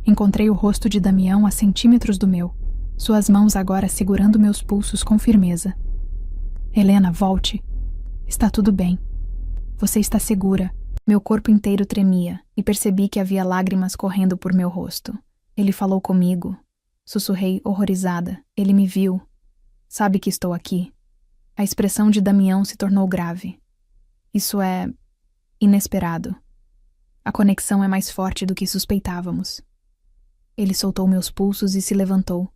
Encontrei o rosto de Damião a centímetros do meu, suas mãos agora segurando meus pulsos com firmeza. Helena, volte. Está tudo bem. Você está segura. Meu corpo inteiro tremia, e percebi que havia lágrimas correndo por meu rosto. Ele falou comigo. Sussurrei, horrorizada. Ele me viu. Sabe que estou aqui. A expressão de Damião se tornou grave. Isso é inesperado. A conexão é mais forte do que suspeitávamos. Ele soltou meus pulsos e se levantou,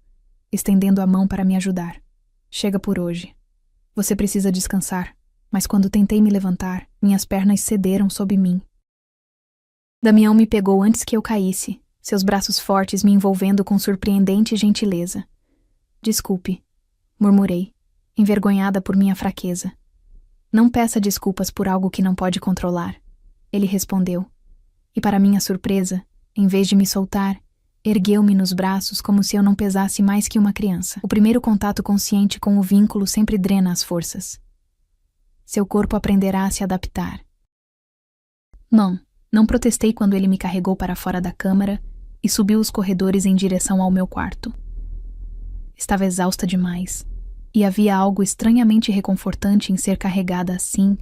estendendo a mão para me ajudar. Chega por hoje. Você precisa descansar, mas quando tentei me levantar, minhas pernas cederam sob mim. Damião me pegou antes que eu caísse, seus braços fortes me envolvendo com surpreendente gentileza. Desculpe, murmurei, envergonhada por minha fraqueza. Não peça desculpas por algo que não pode controlar, ele respondeu. E para minha surpresa, em vez de me soltar, ergueu-me nos braços como se eu não pesasse mais que uma criança. O primeiro contato consciente com o vínculo sempre drena as forças. Seu corpo aprenderá a se adaptar. Não protestei quando ele me carregou para fora da câmara e subiu os corredores em direção ao meu quarto. Estava exausta demais, e havia algo estranhamente reconfortante em ser carregada assim,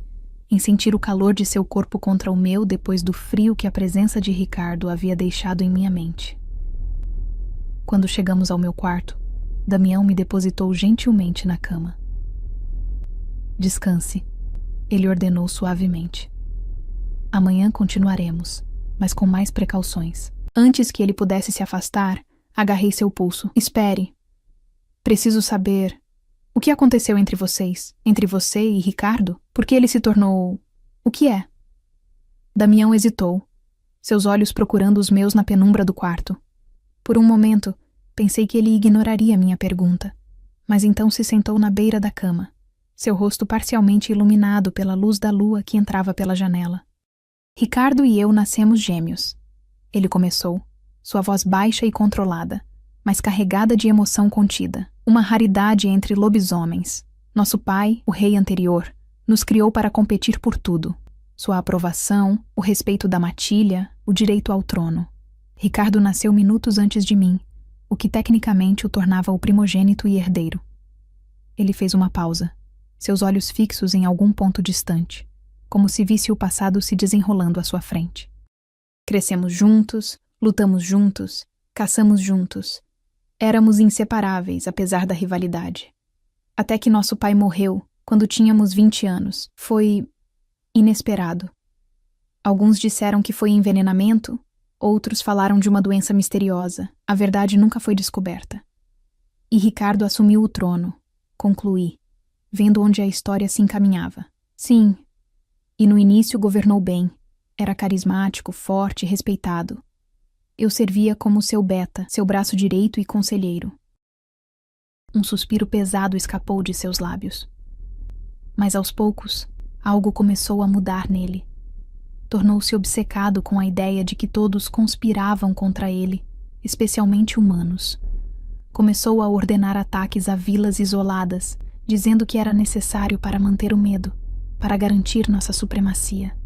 em sentir o calor de seu corpo contra o meu depois do frio que a presença de Ricardo havia deixado em minha mente. Quando chegamos ao meu quarto, Damião me depositou gentilmente na cama. Descanse, ele ordenou suavemente. Amanhã continuaremos, mas com mais precauções. Antes que ele pudesse se afastar, agarrei seu pulso. Espere. Preciso saber... O que aconteceu entre vocês? Entre você e Ricardo? Por que ele se tornou... O que é? Damião hesitou, seus olhos procurando os meus na penumbra do quarto. Por um momento, pensei que ele ignoraria minha pergunta, mas então se sentou na beira da cama, seu rosto parcialmente iluminado pela luz da lua que entrava pela janela. Ricardo e eu nascemos gêmeos. Ele começou, sua voz baixa e controlada, mas carregada de emoção contida. Uma raridade entre lobisomens. Nosso pai, o rei anterior, nos criou para competir por tudo. Sua aprovação, o respeito da matilha, o direito ao trono. Ricardo nasceu minutos antes de mim, o que tecnicamente o tornava o primogênito e herdeiro. Ele fez uma pausa, seus olhos fixos em algum ponto distante, como se visse o passado se desenrolando à sua frente. Crescemos juntos, lutamos juntos, caçamos juntos. Éramos inseparáveis, apesar da rivalidade. Até que nosso pai morreu, quando tínhamos 20 anos. Foi inesperado. Alguns disseram que foi envenenamento, outros falaram de uma doença misteriosa. A verdade nunca foi descoberta. E Ricardo assumiu o trono, concluí, vendo onde a história se encaminhava. Sim, e no início governou bem. Era carismático, forte e respeitado. Eu servia como seu beta, seu braço direito e conselheiro. Um suspiro pesado escapou de seus lábios. Mas aos poucos, algo começou a mudar nele. Tornou-se obcecado com a ideia de que todos conspiravam contra ele, especialmente humanos. Começou a ordenar ataques a vilas isoladas, dizendo que era necessário para manter o medo, para garantir nossa supremacia.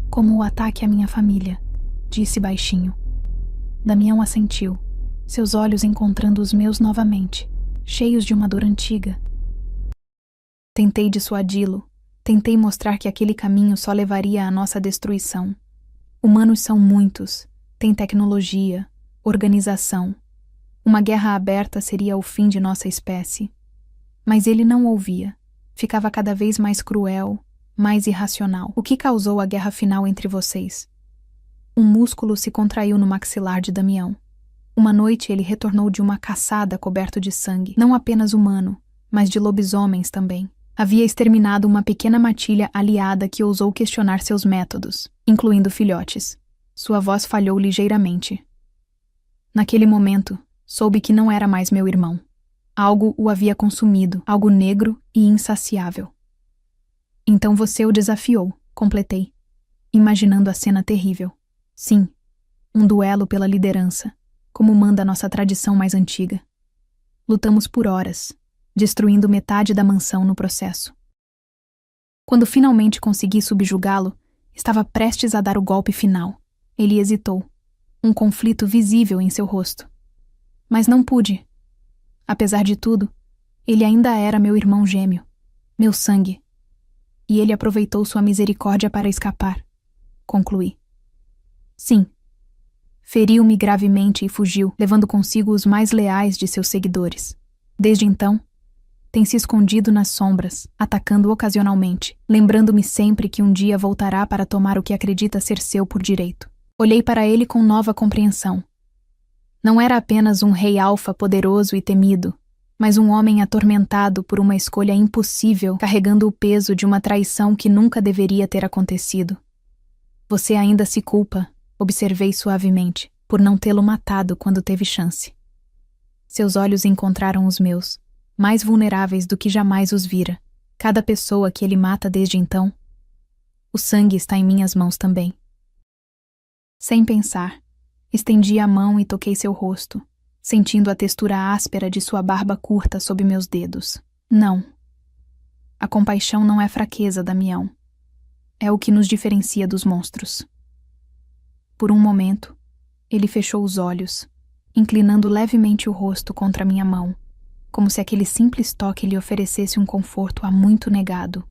Como o ataque à minha família, disse baixinho. Damião assentiu, seus olhos encontrando os meus novamente, cheios de uma dor antiga. Tentei dissuadi-lo, tentei mostrar que aquele caminho só levaria à nossa destruição. Humanos são muitos, têm tecnologia, organização. Uma guerra aberta seria o fim de nossa espécie. Mas ele não ouvia, ficava cada vez mais cruel, mais irracional. O que causou a guerra final entre vocês? Um músculo se contraiu no maxilar de Damião. Uma noite ele retornou de uma caçada coberto de sangue, não apenas humano, mas de lobisomens também. Havia exterminado uma pequena matilha aliada que ousou questionar seus métodos, incluindo filhotes. Sua voz falhou ligeiramente. Naquele momento, soube que não era mais meu irmão. Algo o havia consumido, algo negro e insaciável. Então você o desafiou, completei, imaginando a cena terrível. Sim, um duelo pela liderança, como manda nossa tradição mais antiga. Lutamos por horas, destruindo metade da mansão no processo. Quando finalmente consegui subjugá-lo, estava prestes a dar o golpe final. Ele hesitou, um conflito visível em seu rosto. Mas não pude. Apesar de tudo, ele ainda era meu irmão gêmeo, meu sangue. E ele aproveitou sua misericórdia para escapar, concluí. Sim. Feriu-me gravemente e fugiu, levando consigo os mais leais de seus seguidores. Desde então, tem se escondido nas sombras, atacando ocasionalmente, lembrando-me sempre que um dia voltará para tomar o que acredita ser seu por direito. Olhei para ele com nova compreensão. Não era apenas um rei alfa poderoso e temido, mas um homem atormentado por uma escolha impossível, carregando o peso de uma traição que nunca deveria ter acontecido. Você ainda se culpa, observei suavemente, por não tê-lo matado quando teve chance. Seus olhos encontraram os meus, mais vulneráveis do que jamais os vira. Cada pessoa que ele mata desde então, o sangue está em minhas mãos também. Sem pensar, estendi a mão e toquei seu rosto, sentindo a textura áspera de sua barba curta sob meus dedos. Não. A compaixão não é fraqueza, Damião. É o que nos diferencia dos monstros. Por um momento, ele fechou os olhos, inclinando levemente o rosto contra minha mão, como se aquele simples toque lhe oferecesse um conforto há muito negado.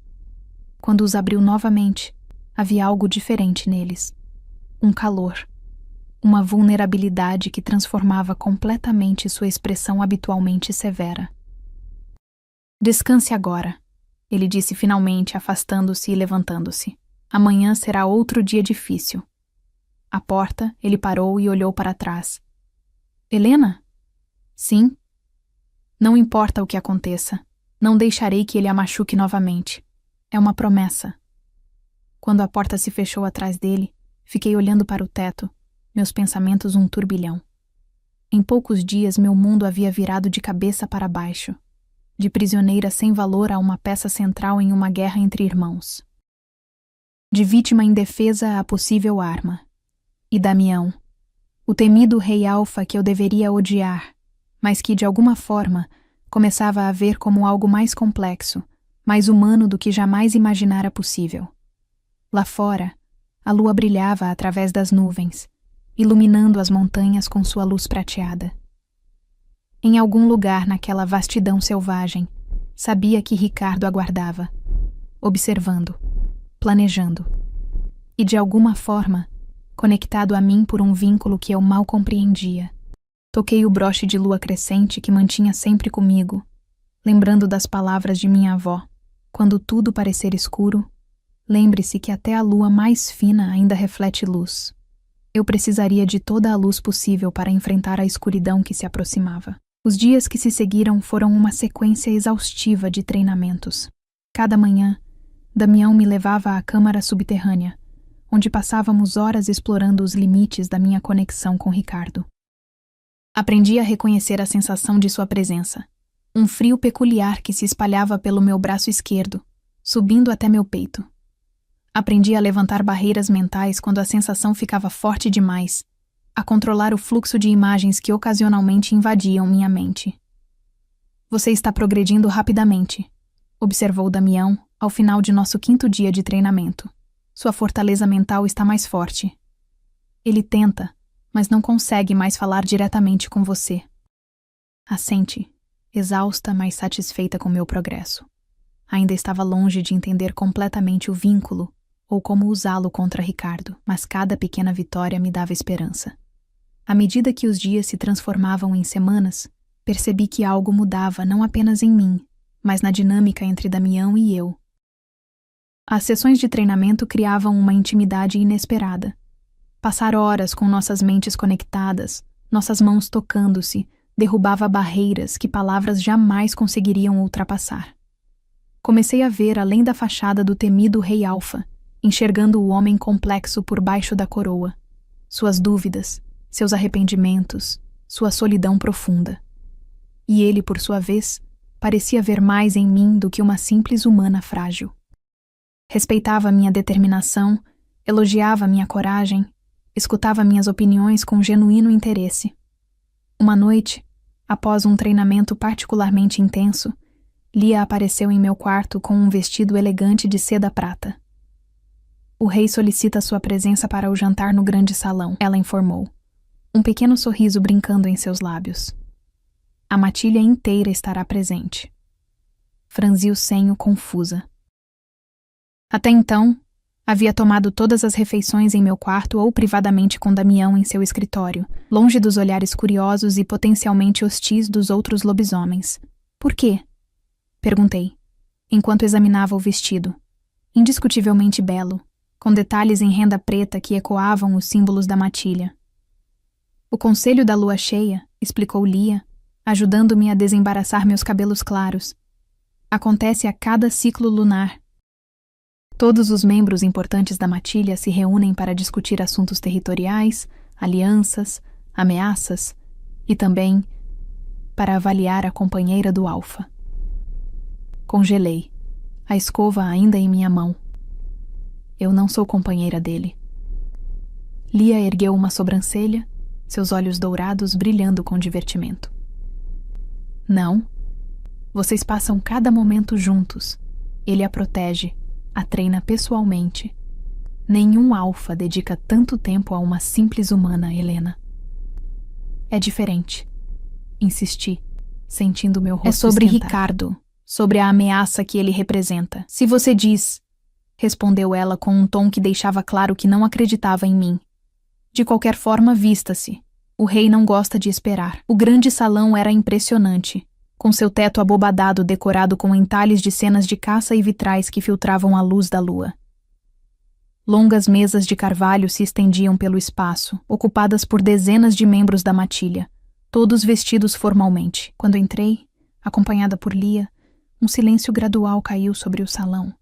Quando os abriu novamente, havia algo diferente neles. Um calor, uma vulnerabilidade que transformava completamente sua expressão habitualmente severa. Descanse agora, ele disse finalmente, afastando-se e levantando-se. Amanhã será outro dia difícil. À porta, ele parou e olhou para trás. Helena? Sim. Não importa o que aconteça, não deixarei que ele a machuque novamente. É uma promessa. Quando a porta se fechou atrás dele, fiquei olhando para o teto, meus pensamentos um turbilhão. Em poucos dias meu mundo havia virado de cabeça para baixo, de prisioneira sem valor a uma peça central em uma guerra entre irmãos. De vítima indefesa a possível arma. E Damião, o temido rei Alfa que eu deveria odiar, mas que de alguma forma começava a ver como algo mais complexo, mais humano do que jamais imaginara possível. Lá fora, a lua brilhava através das nuvens, iluminando as montanhas com sua luz prateada. Em algum lugar naquela vastidão selvagem, sabia que Ricardo aguardava, observando, planejando, e de alguma forma, conectado a mim por um vínculo que eu mal compreendia. Toquei o broche de lua crescente que mantinha sempre comigo, lembrando das palavras de minha avó. Quando tudo parecer escuro, lembre-se que até a lua mais fina ainda reflete luz. Eu precisaria de toda a luz possível para enfrentar a escuridão que se aproximava. Os dias que se seguiram foram uma sequência exaustiva de treinamentos. Cada manhã, Damião me levava à câmara subterrânea, onde passávamos horas explorando os limites da minha conexão com Ricardo. Aprendi a reconhecer a sensação de sua presença, um frio peculiar que se espalhava pelo meu braço esquerdo, subindo até meu peito. Aprendi a levantar barreiras mentais quando a sensação ficava forte demais, a controlar o fluxo de imagens que ocasionalmente invadiam minha mente. Você está progredindo rapidamente, observou Damião ao final de nosso 5º dia de treinamento. Sua fortaleza mental está mais forte. Ele tenta, mas não consegue mais falar diretamente com você. Assente, exausta, mas satisfeita com meu progresso. Ainda estava longe de entender completamente o vínculo ou como usá-lo contra Ricardo, mas cada pequena vitória me dava esperança. À medida que os dias se transformavam em semanas, percebi que algo mudava não apenas em mim, mas na dinâmica entre Damião e eu. As sessões de treinamento criavam uma intimidade inesperada. Passar horas com nossas mentes conectadas, nossas mãos tocando-se, derrubava barreiras que palavras jamais conseguiriam ultrapassar. Comecei a ver além da fachada do temido Rei Alfa, enxergando o homem complexo por baixo da coroa, suas dúvidas, seus arrependimentos, sua solidão profunda. E ele, por sua vez, parecia ver mais em mim do que uma simples humana frágil. Respeitava minha determinação, elogiava minha coragem, escutava minhas opiniões com genuíno interesse. Uma noite, após um treinamento particularmente intenso, Lia apareceu em meu quarto com um vestido elegante de seda prata. O rei solicita sua presença para o jantar no grande salão, ela informou, um pequeno sorriso brincando em seus lábios. A matilha inteira estará presente. Franzi o senho confusa. Até então, havia tomado todas as refeições em meu quarto ou privadamente com Damião em seu escritório, longe dos olhares curiosos e potencialmente hostis dos outros lobisomens. Por quê? Perguntei, enquanto examinava o vestido. Indiscutivelmente belo, com detalhes em renda preta que ecoavam os símbolos da matilha. O conselho da lua cheia, explicou Lia, ajudando-me a desembaraçar meus cabelos claros. Acontece a cada ciclo lunar. Todos os membros importantes da matilha se reúnem para discutir assuntos territoriais, alianças, ameaças e também para avaliar a companheira do Alfa. Congelei, a escova ainda em minha mão. Eu não sou companheira dele. Lia ergueu uma sobrancelha, seus olhos dourados brilhando com divertimento. Não. Vocês passam cada momento juntos. Ele a protege, a treina pessoalmente. Nenhum alfa dedica tanto tempo a uma simples humana, Helena. É diferente. Insisti, sentindo meu rosto É sobre esquentar. Ricardo, sobre a ameaça que ele representa. Se você diz, respondeu ela com um tom que deixava claro que não acreditava em mim. De qualquer forma, vista-se. O rei não gosta de esperar. O grande salão era impressionante, com seu teto abobadado decorado com entalhes de cenas de caça e vitrais que filtravam a luz da lua. Longas mesas de carvalho se estendiam pelo espaço, ocupadas por dezenas de membros da matilha, todos vestidos formalmente. Quando entrei, acompanhada por Lia, um silêncio gradual caiu sobre o salão,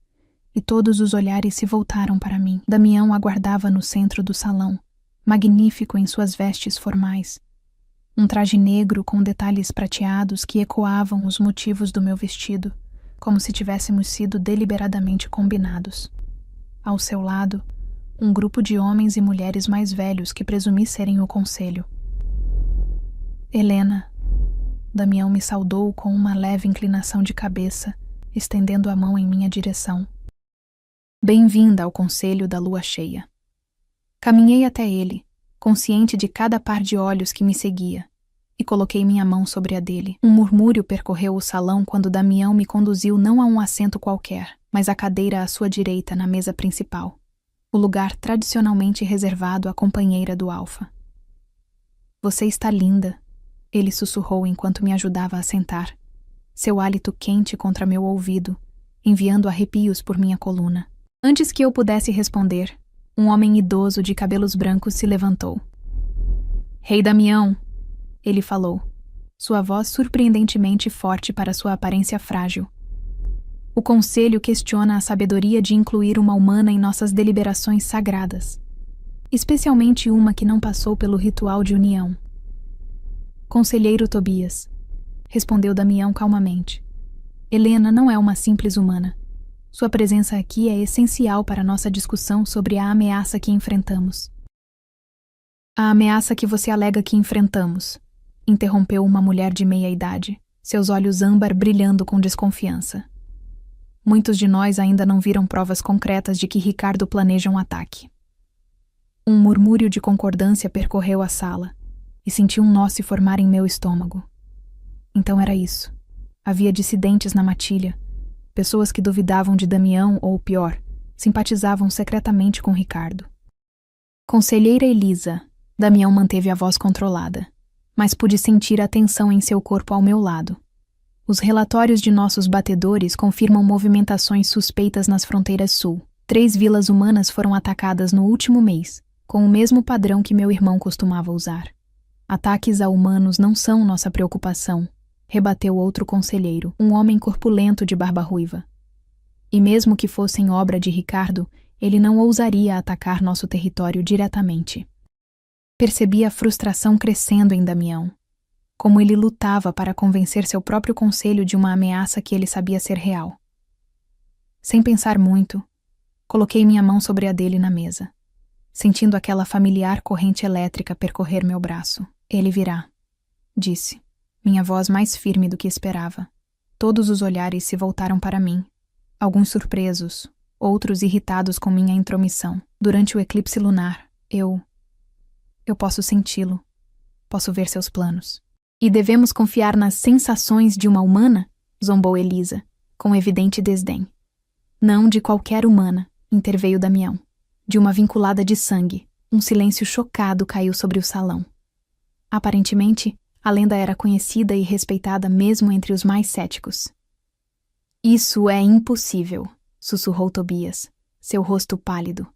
e todos os olhares se voltaram para mim. Damião aguardava no centro do salão, magnífico em suas vestes formais. Um traje negro com detalhes prateados que ecoavam os motivos do meu vestido, como se tivéssemos sido deliberadamente combinados. Ao seu lado, um grupo de homens e mulheres mais velhos que presumi serem o conselho. Helena. Damião me saudou com uma leve inclinação de cabeça, estendendo a mão em minha direção. Bem-vinda ao conselho da lua cheia. Caminhei até ele, consciente de cada par de olhos que me seguia, e coloquei minha mão sobre a dele. Um murmúrio percorreu o salão quando Damião me conduziu não a um assento qualquer, mas à cadeira à sua direita na mesa principal, o lugar tradicionalmente reservado à companheira do Alfa. Você está linda, ele sussurrou enquanto me ajudava a sentar, seu hálito quente contra meu ouvido, enviando arrepios por minha coluna. Antes que eu pudesse responder, um homem idoso de cabelos brancos se levantou. Rei Damião, ele falou, sua voz surpreendentemente forte para sua aparência frágil. O conselho questiona a sabedoria de incluir uma humana em nossas deliberações sagradas, especialmente uma que não passou pelo ritual de união. Conselheiro Tobias, respondeu Damião calmamente. Helena não é uma simples humana. Sua presença aqui é essencial para nossa discussão sobre a ameaça que enfrentamos. A ameaça que você alega que enfrentamos, interrompeu uma mulher de meia idade, seus olhos âmbar brilhando com desconfiança. Muitos de nós ainda não viram provas concretas de que Ricardo planeja um ataque. Um murmúrio de concordância percorreu a sala, e senti um nó se formar em meu estômago. Então era isso. Havia dissidentes na matilha, pessoas que duvidavam de Damião ou, pior, simpatizavam secretamente com Ricardo. Conselheira Elisa, Damião manteve a voz controlada, mas pude sentir a tensão em seu corpo ao meu lado. Os relatórios de nossos batedores confirmam movimentações suspeitas nas fronteiras sul. 3 vilas humanas foram atacadas no último mês, com o mesmo padrão que meu irmão costumava usar. Ataques a humanos não são nossa preocupação, rebateu outro conselheiro, um homem corpulento de barba ruiva. E mesmo que fossem obra de Ricardo, ele não ousaria atacar nosso território diretamente. Percebi a frustração crescendo em Damião, como ele lutava para convencer seu próprio conselho de uma ameaça que ele sabia ser real. Sem pensar muito, coloquei minha mão sobre a dele na mesa, sentindo aquela familiar corrente elétrica percorrer meu braço. Ele virá, disse, minha voz mais firme do que esperava. Todos os olhares se voltaram para mim, alguns surpresos, outros irritados com minha intromissão. Durante o eclipse lunar, eu posso senti-lo, posso ver seus planos. E devemos confiar nas sensações de uma humana? Zombou Elisa, com evidente desdém. Não de qualquer humana, interveio Damião. De uma vinculada de sangue. Um silêncio chocado caiu sobre o salão. Aparentemente, a lenda era conhecida e respeitada mesmo entre os mais céticos. Isso é impossível, sussurrou Tobias, seu rosto pálido.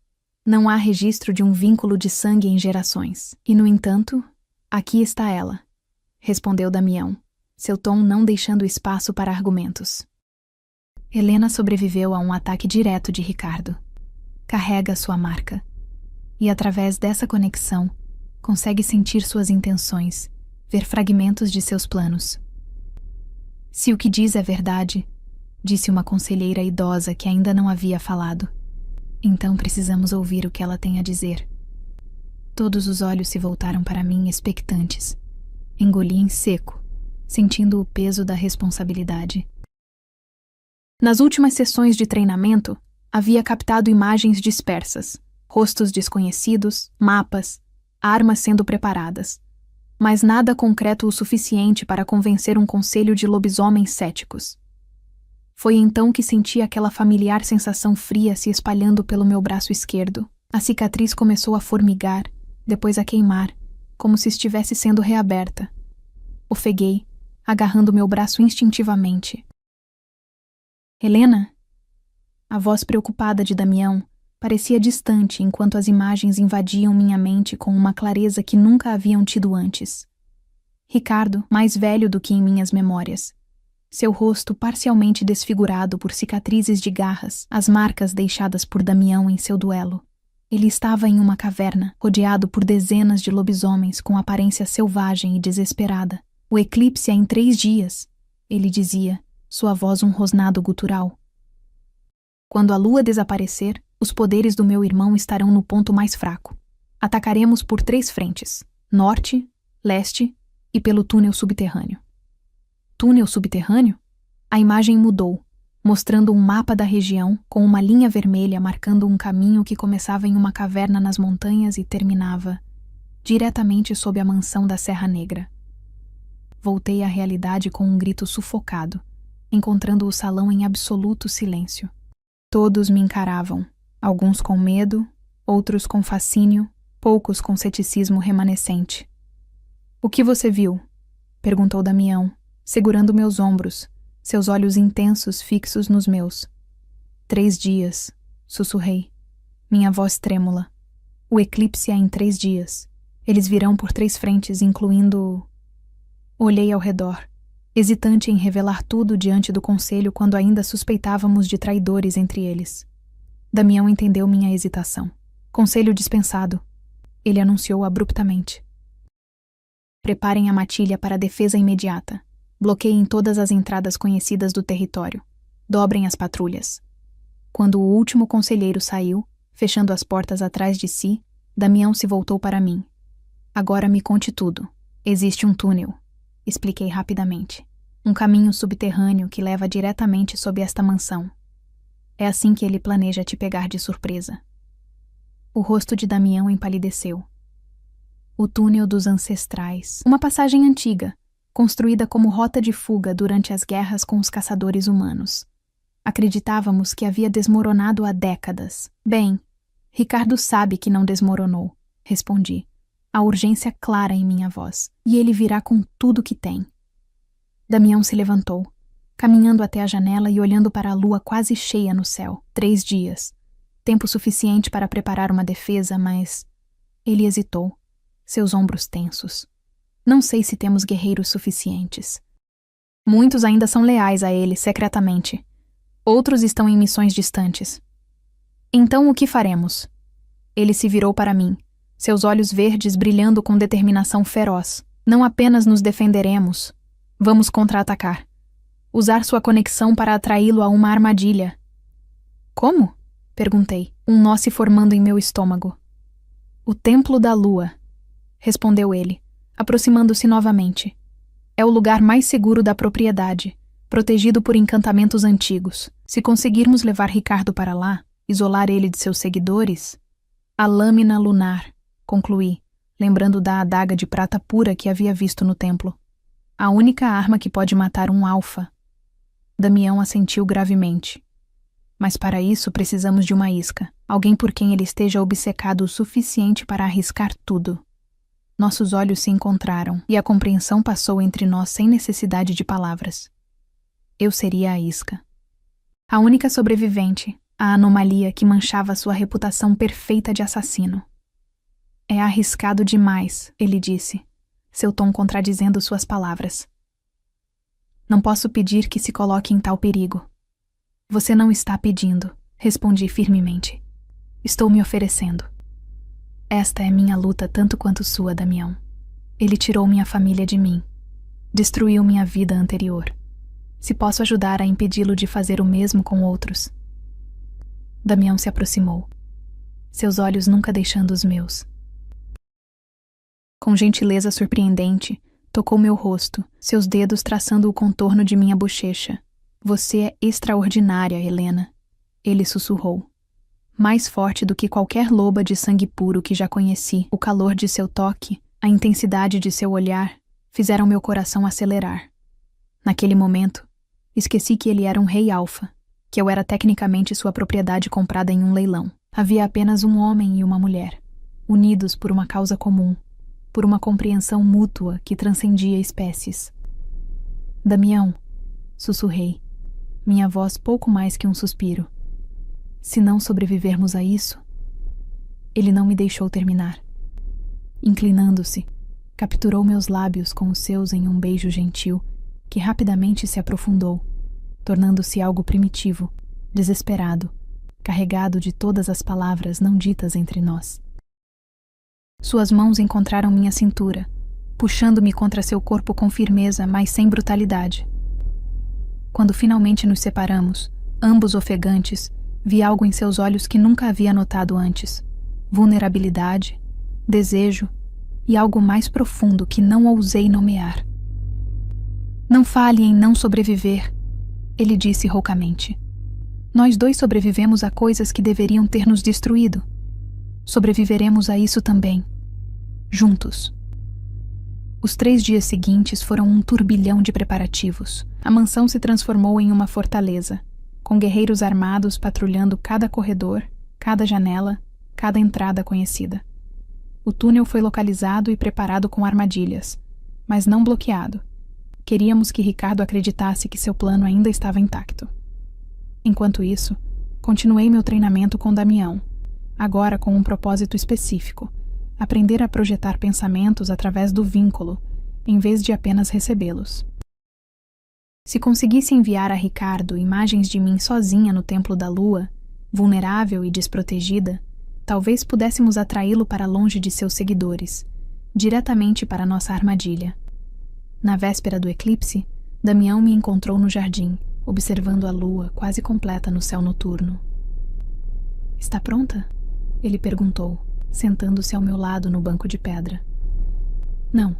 Não há registro de um vínculo de sangue em gerações. E, no entanto, aqui está ela, respondeu Damião, seu tom não deixando espaço para argumentos. Helena sobreviveu a um ataque direto de Ricardo. Carrega sua marca. E através dessa conexão, consegue sentir suas intenções, ver fragmentos de seus planos. Se o que diz é verdade, disse uma conselheira idosa que ainda não havia falado, então precisamos ouvir o que ela tem a dizer. Todos os olhos se voltaram para mim expectantes. Engoli em seco, sentindo o peso da responsabilidade. Nas últimas sessões de treinamento, havia captado imagens dispersas, rostos desconhecidos, mapas, armas sendo preparadas, mas nada concreto o suficiente para convencer um conselho de lobisomens céticos. Foi então que senti aquela familiar sensação fria se espalhando pelo meu braço esquerdo. A cicatriz começou a formigar, depois a queimar, como se estivesse sendo reaberta. Ofeguei, agarrando meu braço instintivamente. Helena? A voz preocupada de Damião parecia distante enquanto as imagens invadiam minha mente com uma clareza que nunca haviam tido antes. Ricardo, mais velho do que em minhas memórias. Seu rosto parcialmente desfigurado por cicatrizes de garras, as marcas deixadas por Damião em seu duelo. Ele estava em uma caverna, rodeado por dezenas de lobisomens com aparência selvagem e desesperada. O eclipse é em 3 dias, ele dizia, sua voz um rosnado gutural. Quando a lua desaparecer, os poderes do meu irmão estarão no ponto mais fraco. Atacaremos por 3 frentes, norte, leste e pelo túnel subterrâneo. Túnel subterrâneo? A imagem mudou, mostrando um mapa da região com uma linha vermelha marcando um caminho que começava em uma caverna nas montanhas e terminava diretamente sob a mansão da Serra Negra. Voltei à realidade com um grito sufocado, encontrando o salão em absoluto silêncio. Todos me encaravam, alguns com medo, outros com fascínio, poucos com ceticismo remanescente. "O que você viu?" perguntou Damião, segurando meus ombros, seus olhos intensos fixos nos meus. 3 dias, sussurrei, minha voz trêmula. O eclipse é em 3 dias. Eles virão por 3 frentes, incluindo... Olhei ao redor, hesitante em revelar tudo diante do conselho quando ainda suspeitávamos de traidores entre eles. Damião entendeu minha hesitação. "Conselho dispensado", ele anunciou abruptamente. "Preparem a matilha para a defesa imediata. Bloqueiem todas as entradas conhecidas do território. Dobrem as patrulhas." Quando o último conselheiro saiu, fechando as portas atrás de si, Damião se voltou para mim. "Agora me conte tudo. Existe um túnel", expliquei rapidamente. "Um caminho subterrâneo que leva diretamente sob esta mansão. É assim que ele planeja te pegar de surpresa." O rosto de Damião empalideceu. O túnel dos ancestrais. Uma passagem antiga, construída como rota de fuga durante as guerras com os caçadores humanos. Acreditávamos que havia desmoronado há décadas. "Bem, Ricardo sabe que não desmoronou", respondi, a urgência clara em minha voz. "E ele virá com tudo que tem." Damião se levantou, caminhando até a janela e olhando para a lua quase cheia no céu. 3 dias. Tempo suficiente para preparar uma defesa, mas... Ele hesitou, seus ombros tensos. "Não sei se temos guerreiros suficientes. Muitos ainda são leais a ele, secretamente. Outros estão em missões distantes. Então o que faremos?" Ele se virou para mim, seus olhos verdes brilhando com determinação feroz. "Não apenas nos defenderemos. Vamos contra-atacar. Usar sua conexão para atraí-lo a uma armadilha." "Como?" perguntei, um nó se formando em meu estômago. "O Templo da Lua", respondeu ele, aproximando-se novamente. "É o lugar mais seguro da propriedade, protegido por encantamentos antigos. Se conseguirmos levar Ricardo para lá, isolar ele de seus seguidores... A lâmina lunar", concluí, lembrando da adaga de prata pura que havia visto no templo. "A única arma que pode matar um alfa." Damião assentiu gravemente. "Mas para isso precisamos de uma isca, alguém por quem ele esteja obcecado o suficiente para arriscar tudo." Nossos olhos se encontraram e a compreensão passou entre nós sem necessidade de palavras. Eu seria a isca. A única sobrevivente, a anomalia que manchava sua reputação perfeita de assassino. "É arriscado demais", ele disse, seu tom contradizendo suas palavras. "Não posso pedir que se coloque em tal perigo." "Você não está pedindo", respondi firmemente. "Estou me oferecendo. Esta é minha luta tanto quanto sua, Damião. Ele tirou minha família de mim. Destruiu minha vida anterior. Se posso ajudar a impedi-lo de fazer o mesmo com outros. Damião se aproximou, seus olhos nunca deixando os meus. Com gentileza surpreendente, tocou meu rosto, seus dedos traçando o contorno de minha bochecha. Você é extraordinária, Helena, ele sussurrou. Mais forte do que qualquer loba de sangue puro que já conheci, o calor de seu toque, a intensidade de seu olhar, fizeram meu coração acelerar. Naquele momento, esqueci que ele era um rei alfa, que eu era tecnicamente sua propriedade comprada em um leilão. Havia apenas um homem e uma mulher, unidos por uma causa comum, por uma compreensão mútua que transcendia espécies. Damião, sussurrei, minha voz pouco mais que um suspiro. Se não sobrevivermos a isso... Ele não me deixou terminar. Inclinando-se, capturou meus lábios com os seus em um beijo gentil que rapidamente se aprofundou, tornando-se algo primitivo, desesperado, carregado de todas as palavras não ditas entre nós. Suas mãos encontraram minha cintura, puxando-me contra seu corpo com firmeza, mas sem brutalidade. Quando finalmente nos separamos, ambos ofegantes, vi algo em seus olhos que nunca havia notado antes: vulnerabilidade, desejo e algo mais profundo que não ousei nomear. Não fale em não sobreviver, ele disse roucamente. Nós dois sobrevivemos a coisas que deveriam ter nos destruído. Sobreviveremos a isso também, juntos. Os 3 dias seguintes foram um turbilhão de preparativos. A mansão se transformou em uma fortaleza, com guerreiros armados patrulhando cada corredor, cada janela, cada entrada conhecida. O túnel foi localizado e preparado com armadilhas, mas não bloqueado. Queríamos que Ricardo acreditasse que seu plano ainda estava intacto. Enquanto isso, continuei meu treinamento com Damião, agora com um propósito específico: aprender a projetar pensamentos através do vínculo, em vez de apenas recebê-los. Se conseguisse enviar a Ricardo imagens de mim sozinha no Templo da Lua, vulnerável e desprotegida, talvez pudéssemos atraí-lo para longe de seus seguidores, diretamente para nossa armadilha. Na véspera do eclipse, Damião me encontrou no jardim, observando a lua quase completa no céu noturno. Está pronta? Ele perguntou, sentando-se ao meu lado no banco de pedra. Não,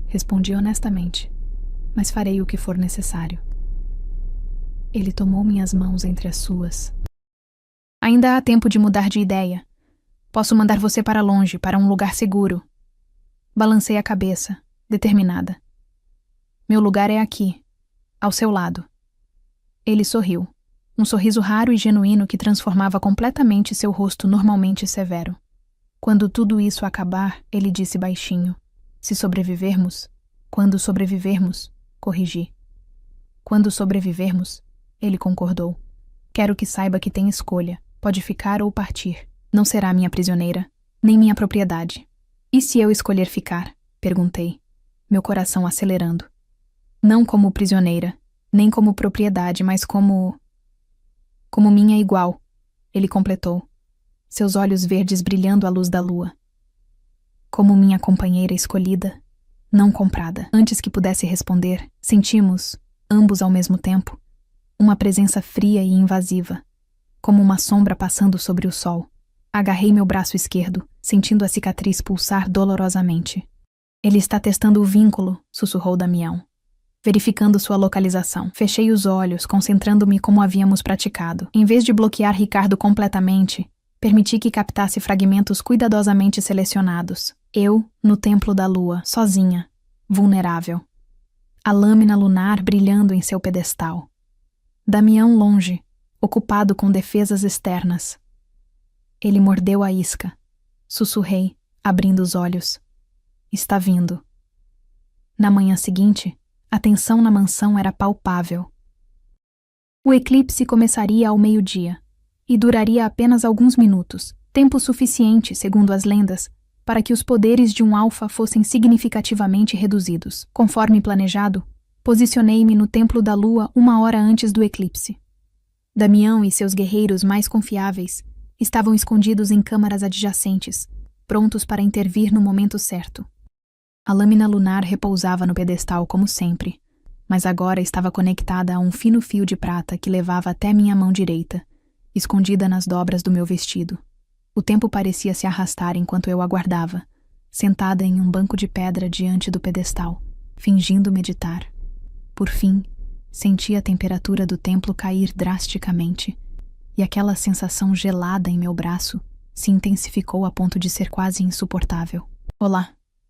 respondi honestamente, mas farei o que for necessário. Ele tomou minhas mãos entre as suas. Ainda há tempo de mudar de ideia. Posso mandar você para longe, para um lugar seguro. Balancei a cabeça, determinada. Meu lugar é aqui, ao seu lado. Ele sorriu, um sorriso raro e genuíno que transformava completamente seu rosto normalmente severo. Quando tudo isso acabar, ele disse baixinho: se sobrevivermos, quando sobrevivermos, corrigi. Quando sobrevivermos, ele concordou. Quero que saiba que tem escolha, pode ficar ou partir. Não será minha prisioneira, nem minha propriedade. E se eu escolher ficar? Perguntei, meu coração acelerando. Não como prisioneira, nem como propriedade, mas como minha igual, ele completou, seus olhos verdes brilhando à luz da lua. Como minha companheira escolhida, não comprada. Antes que pudesse responder, sentimos, ambos ao mesmo tempo, uma presença fria e invasiva, como uma sombra passando sobre o sol. Agarrei meu braço esquerdo, sentindo a cicatriz pulsar dolorosamente. Ele está testando o vínculo, sussurrou Damião, verificando sua localização. Fechei os olhos, concentrando-me como havíamos praticado. Em vez de bloquear Ricardo completamente, permiti que captasse fragmentos cuidadosamente selecionados. Eu, no Templo da Lua, sozinha, vulnerável. A lâmina lunar brilhando em seu pedestal. Damião longe, ocupado com defesas externas. Ele mordeu a isca. Sussurrei, abrindo os olhos. Está vindo. Na manhã seguinte, a tensão na mansão era palpável. O eclipse começaria ao meio-dia e duraria apenas alguns minutos, tempo suficiente, segundo as lendas, para que os poderes de um alfa fossem significativamente reduzidos. Conforme planejado, posicionei-me no Templo da Lua 1 hora antes do eclipse. Damião e seus guerreiros mais confiáveis estavam escondidos em câmaras adjacentes, prontos para intervir no momento certo. A lâmina lunar repousava no pedestal como sempre, mas agora estava conectada a um fino fio de prata que levava até minha mão direita, escondida nas dobras do meu vestido. O tempo parecia se arrastar enquanto eu aguardava, sentada em um banco de pedra diante do pedestal, fingindo meditar. Por fim, senti a temperatura do templo cair drasticamente, e aquela sensação gelada em meu braço se intensificou a ponto de ser quase insuportável. Olá,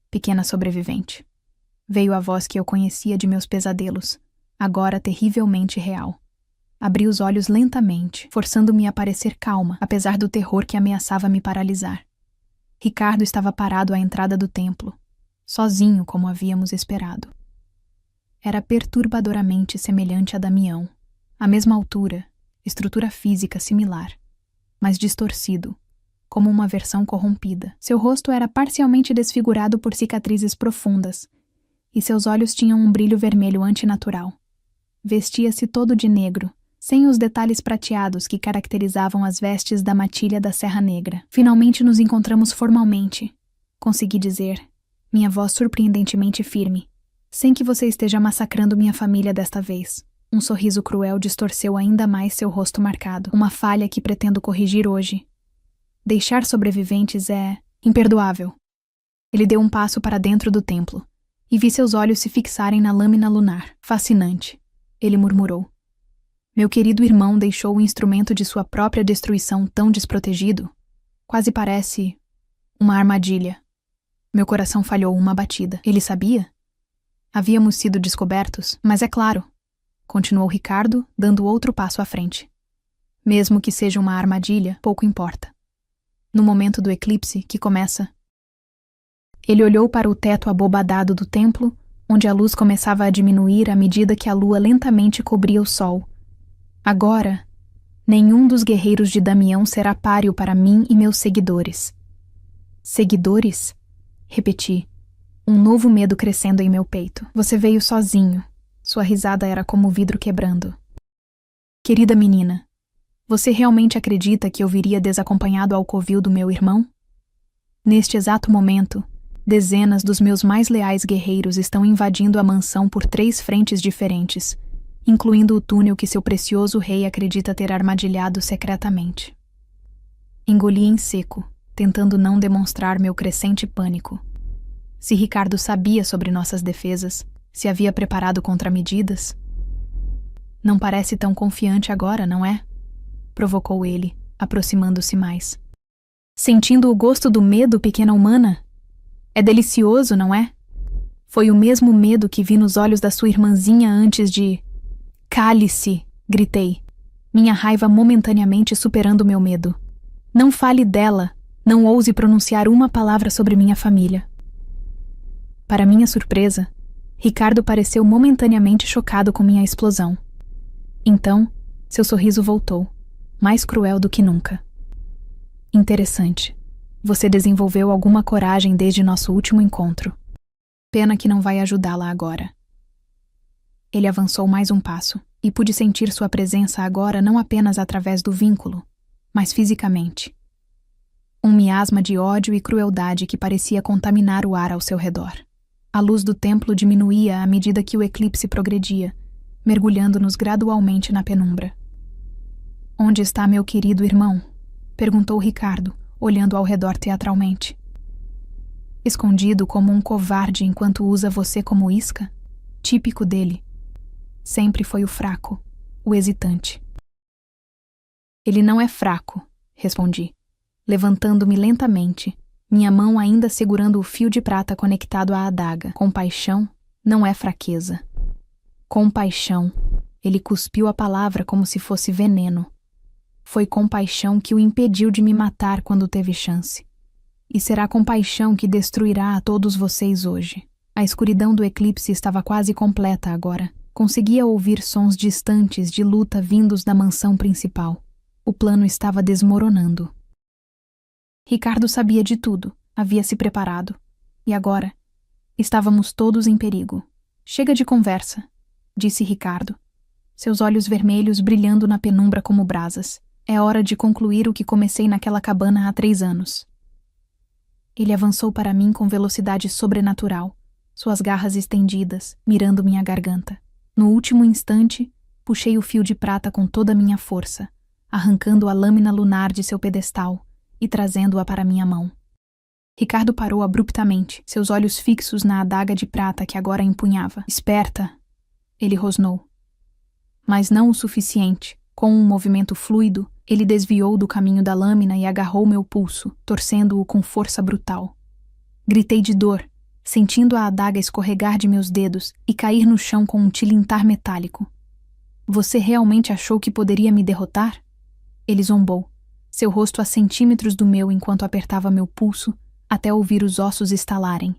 pequena sobrevivente. Veio a voz que eu conhecia de meus pesadelos, agora terrivelmente real. Abri os olhos lentamente, forçando-me a parecer calma, apesar do terror que ameaçava me paralisar. Ricardo estava parado à entrada do templo, sozinho como havíamos esperado. Era perturbadoramente semelhante a Damião, a mesma altura, estrutura física similar, mas distorcido, como uma versão corrompida. Seu rosto era parcialmente desfigurado por cicatrizes profundas, e seus olhos tinham um brilho vermelho antinatural. Vestia-se todo de negro, sem os detalhes prateados que caracterizavam as vestes da matilha da Serra Negra. Finalmente nos encontramos formalmente, consegui dizer, minha voz surpreendentemente firme, sem que você esteja massacrando minha família desta vez. Um sorriso cruel distorceu ainda mais seu rosto marcado, uma falha que pretendo corrigir hoje. Deixar sobreviventes é imperdoável. Ele deu um passo para dentro do templo, e vi seus olhos se fixarem na lâmina lunar. Fascinante, ele murmurou. Meu querido irmão deixou o instrumento de sua própria destruição tão desprotegido. Quase parece uma armadilha. Meu coração falhou uma batida. Ele sabia? Havíamos sido descobertos, mas é claro, continuou Ricardo, dando outro passo à frente. Mesmo que seja uma armadilha, pouco importa. No momento do eclipse, que começa... Ele olhou para o teto abobadado do templo, onde a luz começava a diminuir à medida que a lua lentamente cobria o sol. Agora, nenhum dos guerreiros de Damião será páreo para mim e meus seguidores. Seguidores? Repeti, um novo medo crescendo em meu peito. Você veio sozinho. Sua risada era como vidro quebrando. Querida menina, você realmente acredita que eu viria desacompanhado ao covil do meu irmão? Neste exato momento, dezenas dos meus mais leais guerreiros estão invadindo a mansão por 3 frentes diferentes, incluindo o túnel que seu precioso rei acredita ter armadilhado secretamente. Engoli em seco, tentando não demonstrar meu crescente pânico. Se Ricardo sabia sobre nossas defesas, se havia preparado contramedidas... Não parece tão confiante agora, não é? Provocou ele, aproximando-se mais. Sentindo o gosto do medo, pequena humana? É delicioso, não é? Foi o mesmo medo que vi nos olhos da sua irmãzinha antes de... Cale-se! Gritei, minha raiva momentaneamente superando meu medo. Não fale dela, não ouse pronunciar uma palavra sobre minha família. Para minha surpresa, Ricardo pareceu momentaneamente chocado com minha explosão. Então, seu sorriso voltou, mais cruel do que nunca. Interessante. Você desenvolveu alguma coragem desde nosso último encontro. Pena que não vai ajudá-la agora. Ele avançou mais um passo, e pude sentir sua presença agora não apenas através do vínculo, mas fisicamente. Um miasma de ódio e crueldade que parecia contaminar o ar ao seu redor. A luz do templo diminuía à medida que o eclipse progredia, mergulhando-nos gradualmente na penumbra. Onde está meu querido irmão? Perguntou Ricardo, olhando ao redor teatralmente. Escondido como um covarde enquanto usa você como isca? Típico dele. Sempre foi o fraco, o hesitante. Ele não é fraco, respondi, levantando-me lentamente, minha mão ainda segurando o fio de prata conectado à adaga. Compaixão não é fraqueza. Compaixão. Ele cuspiu a palavra como se fosse veneno. Foi compaixão que o impediu de me matar quando teve chance. E será compaixão que destruirá a todos vocês hoje. A escuridão do eclipse estava quase completa agora. Conseguia ouvir sons distantes de luta vindos da mansão principal. O plano estava desmoronando. Ricardo sabia de tudo, havia se preparado. E agora? Estávamos todos em perigo. Chega de conversa, disse Ricardo, seus olhos vermelhos brilhando na penumbra como brasas. É hora de concluir o que comecei naquela cabana há 3 anos. Ele avançou para mim com velocidade sobrenatural, suas garras estendidas, mirando minha garganta. No último instante, puxei o fio de prata com toda a minha força, arrancando a lâmina lunar de seu pedestal e trazendo-a para minha mão. Ricardo parou abruptamente, seus olhos fixos na adaga de prata que agora empunhava. Esperta, ele rosnou. Mas não o suficiente. Com um movimento fluido, ele desviou do caminho da lâmina e agarrou meu pulso, torcendo-o com força brutal. Gritei de dor, sentindo a adaga escorregar de meus dedos e cair no chão com um tilintar metálico. Você realmente achou que poderia me derrotar? Ele zombou, seu rosto a centímetros do meu enquanto apertava meu pulso, até ouvir os ossos estalarem.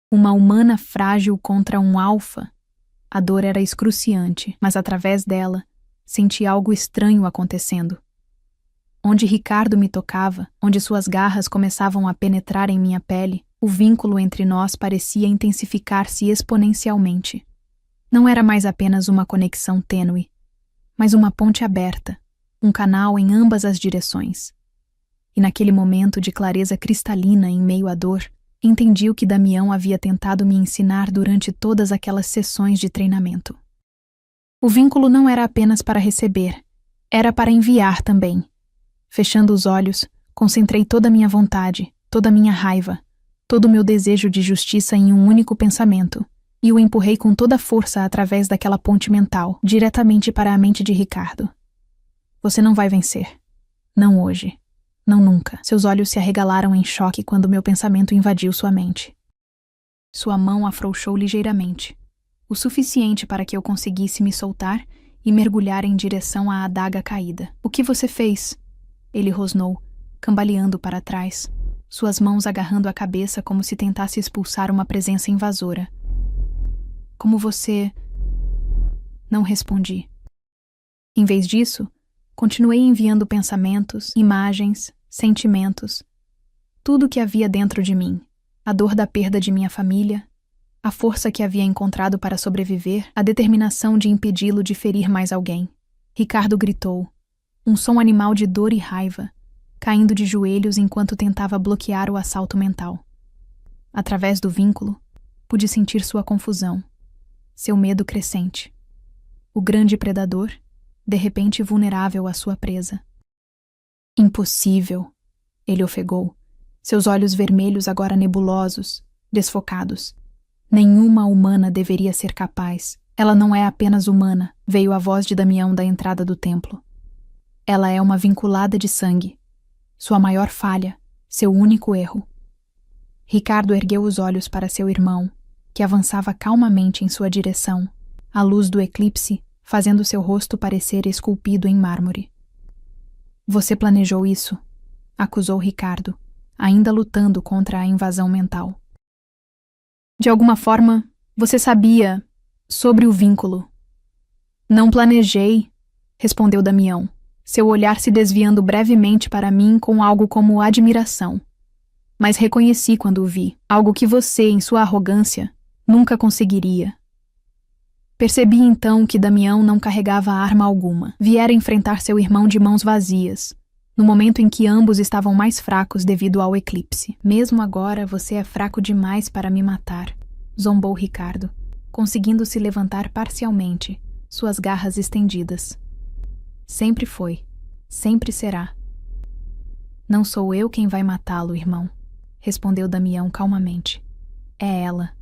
Uma humana frágil contra um alfa? A dor era excruciante, mas através dela, senti algo estranho acontecendo. Onde Ricardo me tocava, onde suas garras começavam a penetrar em minha pele, o vínculo entre nós parecia intensificar-se exponencialmente. Não era mais apenas uma conexão tênue, mas uma ponte aberta, um canal em ambas as direções. E naquele momento de clareza cristalina em meio à dor, entendi o que Damião havia tentado me ensinar durante todas aquelas sessões de treinamento. O vínculo não era apenas para receber, era para enviar também. Fechando os olhos, concentrei toda a minha vontade, toda a minha raiva, todo o meu desejo de justiça em um único pensamento, e o empurrei com toda a força através daquela ponte mental, diretamente para a mente de Ricardo. Você não vai vencer. Não hoje. Não nunca. Seus olhos se arregalaram em choque quando meu pensamento invadiu sua mente. Sua mão afrouxou ligeiramente, o suficiente para que eu conseguisse me soltar e mergulhar em direção à adaga caída. O que você fez? Ele rosnou, cambaleando para trás, suas mãos agarrando a cabeça como se tentasse expulsar uma presença invasora. Como você... Não respondi. Em vez disso, continuei enviando pensamentos, imagens, sentimentos, tudo o que havia dentro de mim, a dor da perda de minha família, a força que havia encontrado para sobreviver, a determinação de impedi-lo de ferir mais alguém. Ricardo gritou, um som animal de dor e raiva, caindo de joelhos enquanto tentava bloquear o assalto mental. Através do vínculo, pude sentir sua confusão, seu medo crescente. O grande predador, de repente vulnerável à sua presa. Impossível, ele ofegou, seus olhos vermelhos agora nebulosos, desfocados. Nenhuma humana deveria ser capaz. Ela não é apenas humana, veio a voz de Damião da entrada do templo. Ela é uma vinculada de sangue. Sua maior falha, seu único erro. Ricardo ergueu os olhos para seu irmão, que avançava calmamente em sua direção, à luz do eclipse, fazendo seu rosto parecer esculpido em mármore. Você planejou isso? Acusou Ricardo, ainda lutando contra a invasão mental. De alguma forma, você sabia sobre o vínculo. Não planejei, respondeu Damião, seu olhar se desviando brevemente para mim com algo como admiração. Mas reconheci quando o vi, algo que você, em sua arrogância, nunca conseguiria. Percebi então que Damião não carregava arma alguma. Viera enfrentar seu irmão de mãos vazias, no momento em que ambos estavam mais fracos devido ao eclipse. Mesmo agora você é fraco demais para me matar, zombou Ricardo, conseguindo se levantar parcialmente, suas garras estendidas. Sempre foi, sempre será. Não sou eu quem vai matá-lo, irmão, respondeu Damião calmamente. É ela.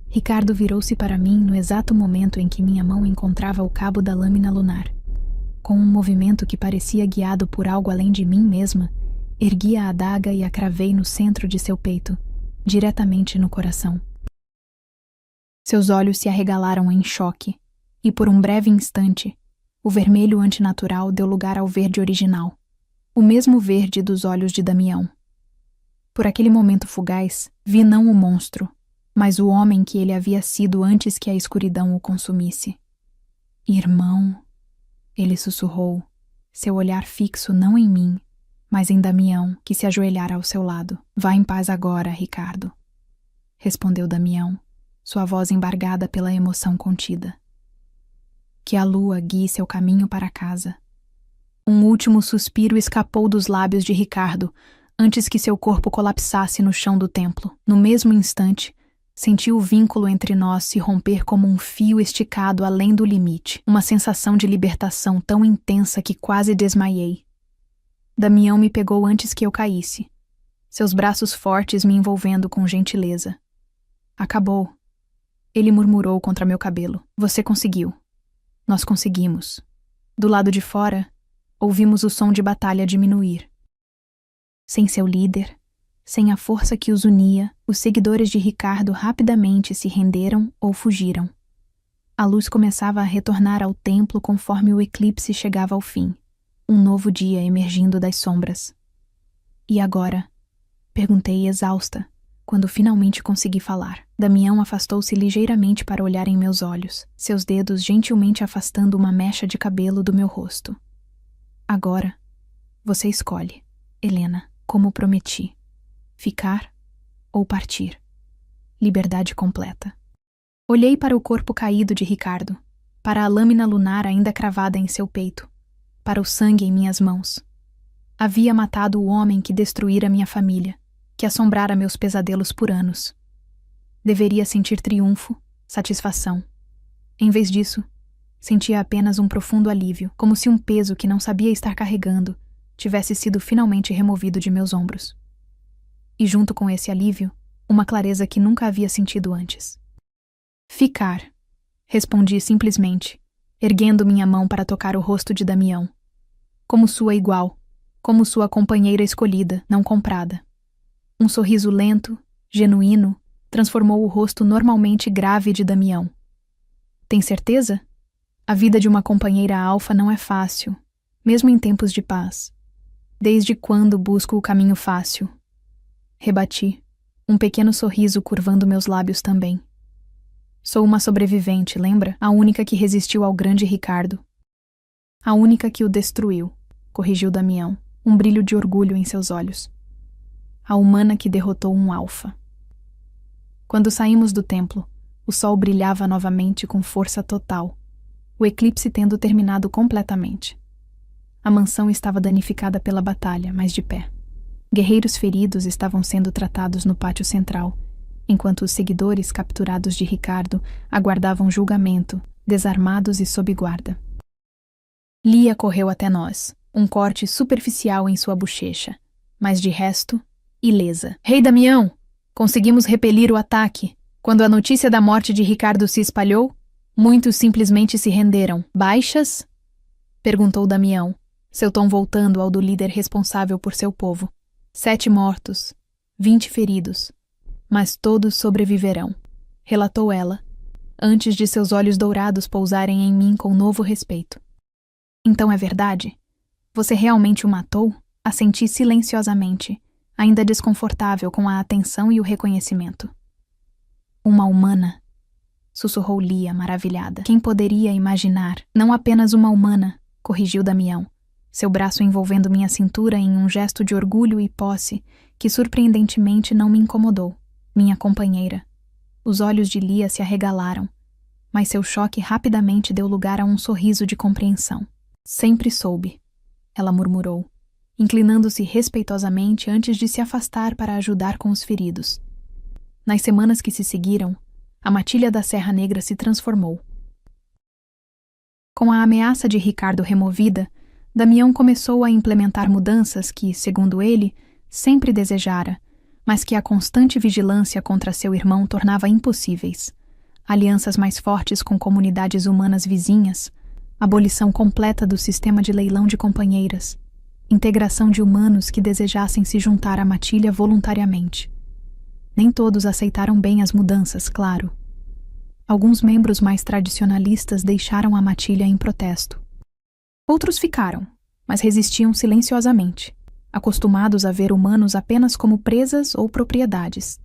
Ricardo virou-se para mim no exato momento em que minha mão encontrava o cabo da lâmina lunar. Com um movimento que parecia guiado por algo além de mim mesma, ergui a adaga e a cravei no centro de seu peito, diretamente no coração. Seus olhos se arregalaram em choque, e por um breve instante, o vermelho antinatural deu lugar ao verde original, o mesmo verde dos olhos de Damião. Por aquele momento fugaz, vi não o monstro, mas o homem que ele havia sido antes que a escuridão o consumisse. Irmão, ele sussurrou, seu olhar fixo não em mim, mas em Damião, que se ajoelhara ao seu lado. Vá em paz agora, Ricardo, respondeu Damião, sua voz embargada pela emoção contida. Que a lua guie seu caminho para casa. Um último suspiro escapou dos lábios de Ricardo, antes que seu corpo colapsasse no chão do templo. No mesmo instante, Senti o vínculo entre nós se romper como um fio esticado além do limite, uma sensação de libertação tão intensa que quase desmaiei. Damião me pegou antes que eu caísse, seus braços fortes me envolvendo com gentileza. Acabou. Ele murmurou contra meu cabelo. Você conseguiu. Nós conseguimos. Do lado de fora, ouvimos o som de batalha diminuir. Sem seu líder, sem a força que os unia, os seguidores de Ricardo rapidamente se renderam ou fugiram. A luz começava a retornar ao templo conforme o eclipse chegava ao fim, um novo dia emergindo das sombras. E agora? Perguntei exausta, quando finalmente consegui falar. Damião afastou-se ligeiramente para olhar em meus olhos, seus dedos gentilmente afastando uma mecha de cabelo do meu rosto. Agora, você escolhe, Helena, como prometi. Ficar ou partir. Liberdade completa. Olhei para o corpo caído de Ricardo, para a lâmina lunar ainda cravada em seu peito, para o sangue em minhas mãos. Havia matado o homem que destruíra minha família, que assombrara meus pesadelos por anos. Deveria sentir triunfo, satisfação. Em vez disso, sentia apenas um profundo alívio, como se um peso que não sabia estar carregando tivesse sido finalmente removido de meus ombros. E junto com esse alívio, uma clareza que nunca havia sentido antes. Ficar, respondi simplesmente, erguendo minha mão para tocar o rosto de Damião. Como sua igual, como sua companheira escolhida, não comprada. Um sorriso lento, genuíno, transformou o rosto normalmente grave de Damião. Tem certeza? A vida de uma companheira alfa não é fácil, mesmo em tempos de paz. Desde quando busco o caminho fácil? Rebati, um pequeno sorriso curvando meus lábios também. Sou uma sobrevivente, lembra? A única que resistiu ao grande Ricardo. A única que o destruiu, corrigiu Damião, um brilho de orgulho em seus olhos. A humana que derrotou um alfa. Quando saímos do templo, o sol brilhava novamente com força total, o eclipse tendo terminado completamente. A mansão estava danificada pela batalha, mas de pé. Guerreiros feridos estavam sendo tratados no pátio central, enquanto os seguidores capturados de Ricardo aguardavam julgamento, desarmados e sob guarda. Lia correu até nós, um corte superficial em sua bochecha, mas de resto, ilesa. Rei Damião, conseguimos repelir o ataque. Quando a notícia da morte de Ricardo se espalhou, muitos simplesmente se renderam. Baixas? Perguntou Damião, seu tom voltando ao do líder responsável por seu povo. 7 mortos, 20 feridos, mas todos sobreviverão, relatou ela, antes de seus olhos dourados pousarem em mim com novo respeito. Então é verdade? Você realmente o matou? Assenti silenciosamente, ainda desconfortável com a atenção e o reconhecimento. Uma humana, sussurrou Lia, maravilhada. Quem poderia imaginar? Não apenas uma humana, corrigiu Damião, seu braço envolvendo minha cintura em um gesto de orgulho e posse que surpreendentemente não me incomodou. Minha companheira. Os olhos de Lia se arregalaram, mas seu choque rapidamente deu lugar a um sorriso de compreensão. Sempre soube, ela murmurou, inclinando-se respeitosamente antes de se afastar para ajudar com os feridos. Nas semanas que se seguiram, a matilha da Serra Negra se transformou. Com a ameaça de Ricardo removida, Damião começou a implementar mudanças que, segundo ele, sempre desejara, mas que a constante vigilância contra seu irmão tornava impossíveis. Alianças mais fortes com comunidades humanas vizinhas, abolição completa do sistema de leilão de companheiras, integração de humanos que desejassem se juntar à matilha voluntariamente. Nem todos aceitaram bem as mudanças, claro. Alguns membros mais tradicionalistas deixaram a matilha em protesto. Outros ficaram, mas resistiam silenciosamente, acostumados a ver humanos apenas como presas ou propriedades.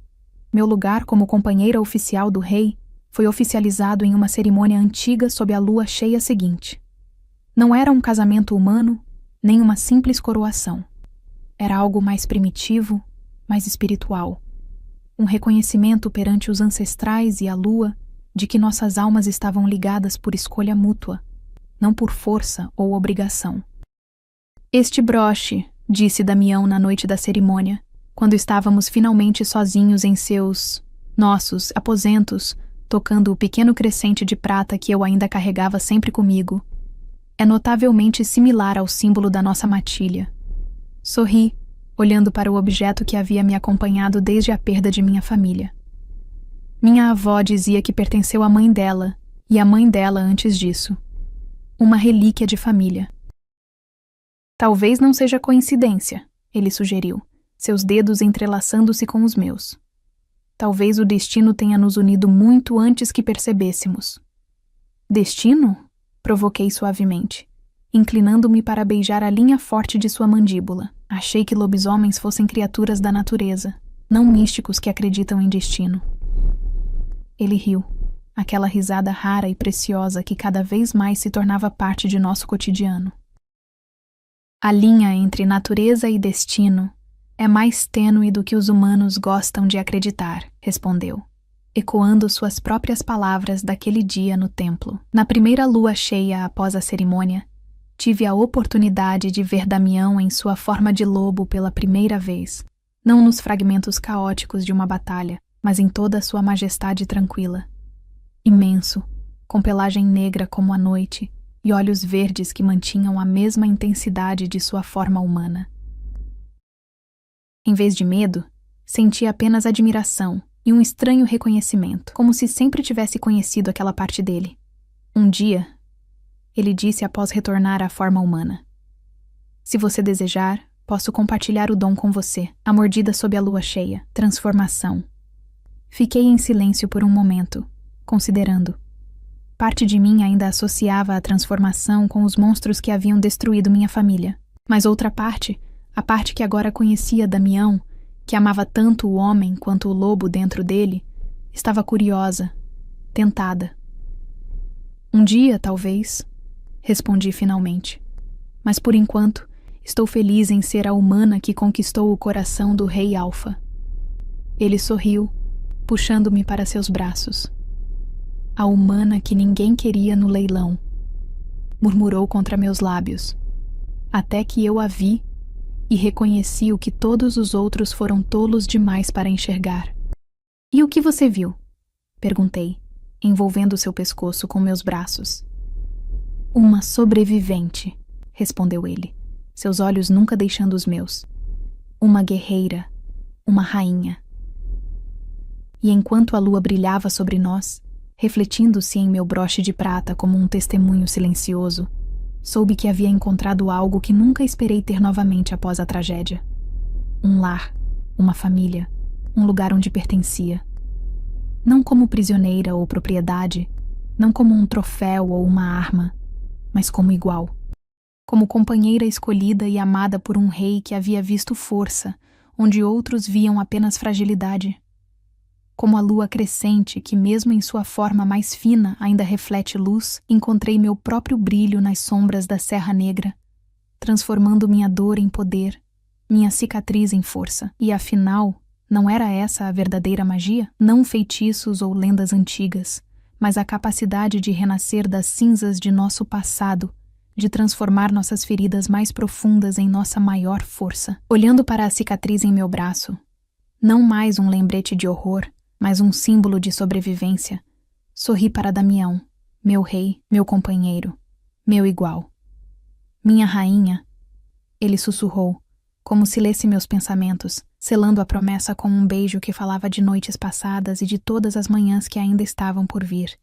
Meu lugar como companheira oficial do rei foi oficializado em uma cerimônia antiga sob a lua cheia seguinte. Não era um casamento humano, nem uma simples coroação. Era algo mais primitivo, mais espiritual. Um reconhecimento perante os ancestrais e a lua de que nossas almas estavam ligadas por escolha mútua, não por força ou obrigação. Este broche, disse Damião na noite da cerimônia, quando estávamos finalmente sozinhos em seus Nossos aposentos, tocando o pequeno crescente de prata que eu ainda carregava sempre comigo, é notavelmente similar ao símbolo da nossa matilha. Sorri, olhando para o objeto que havia me acompanhado desde a perda de minha família. Minha avó dizia que pertenceu à mãe dela, e à mãe dela antes disso. Uma relíquia de família. Talvez não seja coincidência, ele sugeriu, seus dedos entrelaçando-se com os meus. Talvez o destino tenha nos unido muito antes que percebêssemos. Destino? Provoquei suavemente, inclinando-me para beijar a linha forte de sua mandíbula. Achei que lobisomens fossem criaturas da natureza, não místicos que acreditam em destino. Ele riu, aquela risada rara e preciosa que cada vez mais se tornava parte de nosso cotidiano. A linha entre natureza e destino é mais tênue do que os humanos gostam de acreditar, respondeu, ecoando suas próprias palavras daquele dia no templo. Na primeira lua cheia após a cerimônia, tive a oportunidade de ver Damião em sua forma de lobo pela primeira vez, não nos fragmentos caóticos de uma batalha, mas em toda a sua majestade tranquila. Imenso, com pelagem negra como a noite e olhos verdes que mantinham a mesma intensidade de sua forma humana. Em vez de medo, senti apenas admiração e um estranho reconhecimento, como se sempre tivesse conhecido aquela parte dele. Um dia, ele disse após retornar à forma humana: se você desejar, posso compartilhar o dom com você. A mordida sob a lua cheia. Transformação. Fiquei em silêncio por um momento, considerando. Parte de mim ainda associava a transformação com os monstros que haviam destruído minha família. Mas outra parte, a parte que agora conhecia Damião, que amava tanto o homem quanto o lobo dentro dele, estava curiosa, tentada. Um dia, talvez, respondi finalmente. Mas por enquanto, estou feliz em ser a humana que conquistou o coração do rei Alfa. Ele sorriu, puxando-me para seus braços. A humana que ninguém queria no leilão, murmurou contra meus lábios, até que eu a vi e reconheci o que todos os outros foram tolos demais para enxergar. E o que você viu? Perguntei, envolvendo seu pescoço com meus braços. Uma sobrevivente, respondeu ele, seus olhos nunca deixando os meus. Uma guerreira, uma rainha. E enquanto a lua brilhava sobre nós, refletindo-se em meu broche de prata como um testemunho silencioso, soube que havia encontrado algo que nunca esperei ter novamente após a tragédia. Um lar, uma família, um lugar onde pertencia. Não como prisioneira ou propriedade, não como um troféu ou uma arma, mas como igual. Como companheira escolhida e amada por um rei que havia visto força, onde outros viam apenas fragilidade. Como a lua crescente que, mesmo em sua forma mais fina, ainda reflete luz, encontrei meu próprio brilho nas sombras da Serra Negra, transformando minha dor em poder, minha cicatriz em força. E afinal, não era essa a verdadeira magia? Não feitiços ou lendas antigas, mas a capacidade de renascer das cinzas de nosso passado, de transformar nossas feridas mais profundas em nossa maior força. Olhando para a cicatriz em meu braço, não mais um lembrete de horror, mas um símbolo de sobrevivência, sorri para Damião, meu rei, meu companheiro, meu igual. Minha rainha, ele sussurrou, como se lesse meus pensamentos, selando a promessa com um beijo que falava de noites passadas e de todas as manhãs que ainda estavam por vir.